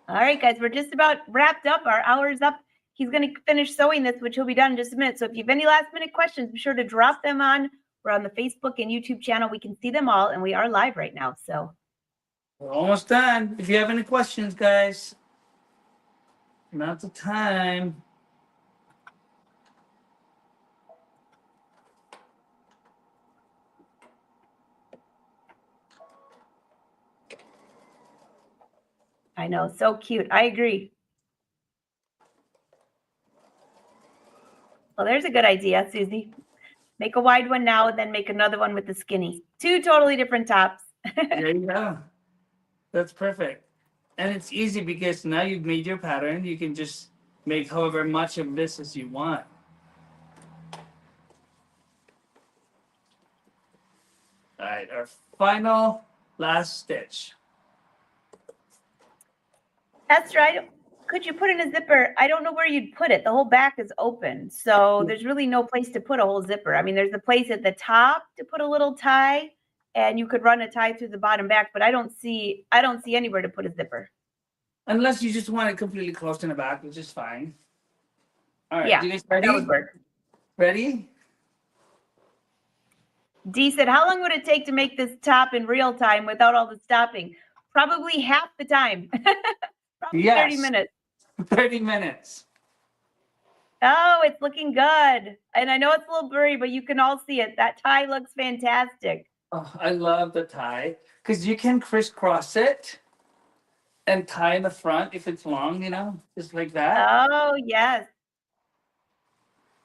All right, guys, we're just about wrapped up. Our hour's up. He's going to finish sewing this, which will be done in just a minute. So if you have any last minute questions, be sure to drop them on. We're on the Facebook and YouTube channel. We can see them all, and we are live right now. So we're almost done. If you have any questions, guys, now's the time. I know, so cute. I agree. Well, there's a good idea, Susie. Make a wide one now, and then make another one with the skinny. 2 totally different tops. There you go. That's perfect. And it's easy because now you've made your pattern. You can just make however much of this as you want. All right, our final last stitch. Esther, could you put in a zipper? I don't know where you'd put it. The whole back is open, so there's really no place to put a whole zipper. I mean, there's a place at the top to put a little tie, and you could run a tie through the bottom back, but I don't see anywhere to put a zipper. Unless you just want it completely closed in the back, which is fine. All right, Yeah, you guys that ready? would work. Ready? D said, how long would it take to make this top in real time without all the stopping? Probably half the time. Probably 30 Yes. minutes. 30 minutes. Oh, it's looking good. And I know it's a little blurry, but you can all see it. That tie looks fantastic. Oh, I love the tie because you can crisscross it and tie in the front if it's long, just like that. Oh, yes.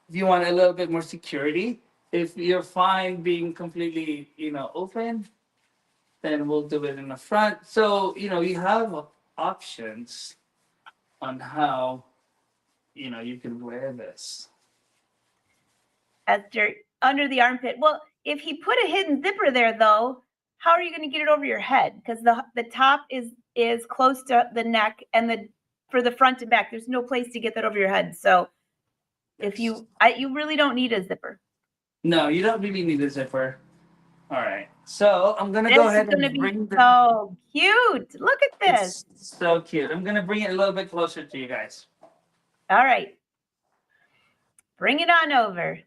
If you want a little bit more security, if you're fine being completely, open, then we'll do it in the front. So, you have options on how, you can wear this. Esther, under the armpit. Well, if he put a hidden zipper there, though, how are you going to get it over your head? Because the top is close to the neck, and for the front and back, there's no place to get that over your head. So if you really don't need a zipper. No, you don't really need a zipper. All right. So I'm gonna go ahead and bring the. So cute. Look at this. It's so cute. I'm gonna bring it a little bit closer to you guys. All right. Bring it on over.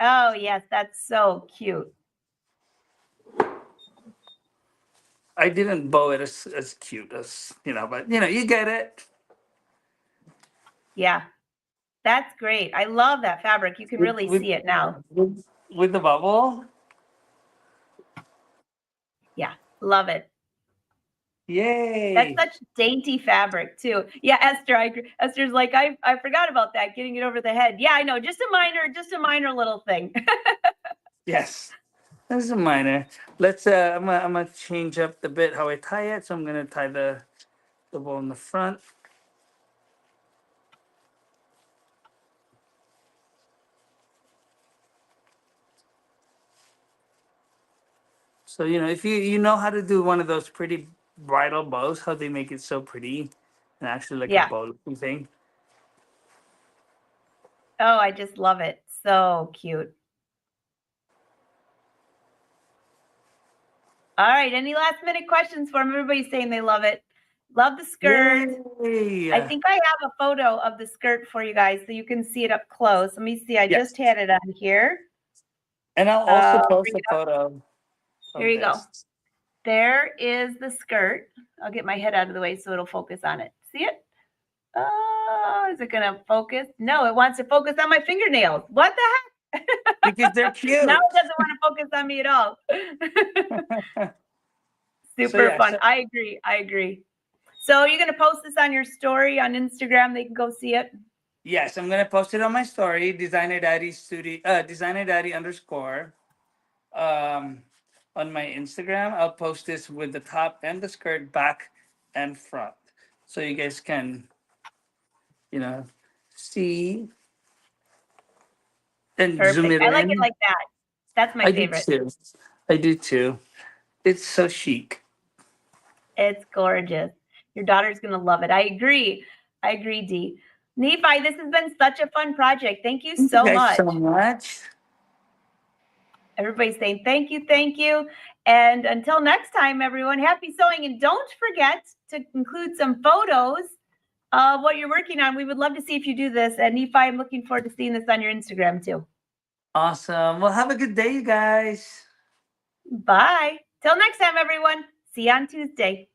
Oh, yes, that's so cute. I didn't bow it as cute as, but you get it. Yeah, that's great. I love that fabric. You can really see it now. With the bubble. Yeah, love it. Yay. That's such dainty fabric too. Yeah, Esther, I agree. Esther's like, I forgot about that, getting it over the head. Yeah, I know, just a minor little thing. Yes, that's a minor. Let's I'm gonna change up the bit how I tie it. So I'm gonna tie the bow in the front. So if you know how to do one of those pretty bridal bows, how they make it so pretty and actually like a bow looking thing. Oh, I just love it. So cute. All right. Any last minute questions for him? Everybody's saying they love it. Love the skirt. Yay. I think I have a photo of the skirt for you guys so you can see it up close. Let me see. I just had it on here. And I'll also post a photo. Here you go. There is the skirt. I'll get my head out of the way so it'll focus on it. See it? Oh, is it going to focus? No, it wants to focus on my fingernails. What the heck? Because they're cute. Now it doesn't want to focus on me at all. Super fun. I agree. So you're going to post this on your story on Instagram. They can go see it. Yes, I'm going to post it on my story, Designer Daddy _. On my Instagram, I'll post this with the top and the skirt, back and front. So you guys can, see and zoom it in. I like it like that. That's my favorite. I do too. It's so chic. It's gorgeous. Your daughter's going to love it. I agree, Dee. Nephi, this has been such a fun project. Thank you so much. So much. Everybody's saying thank you. And until next time, everyone, happy sewing. And don't forget to include some photos of what you're working on. We would love to see if you do this. And Nephi, I'm looking forward to seeing this on your Instagram too. Awesome. Well, have a good day, you guys. Bye. Till next time, everyone. See you on Tuesday.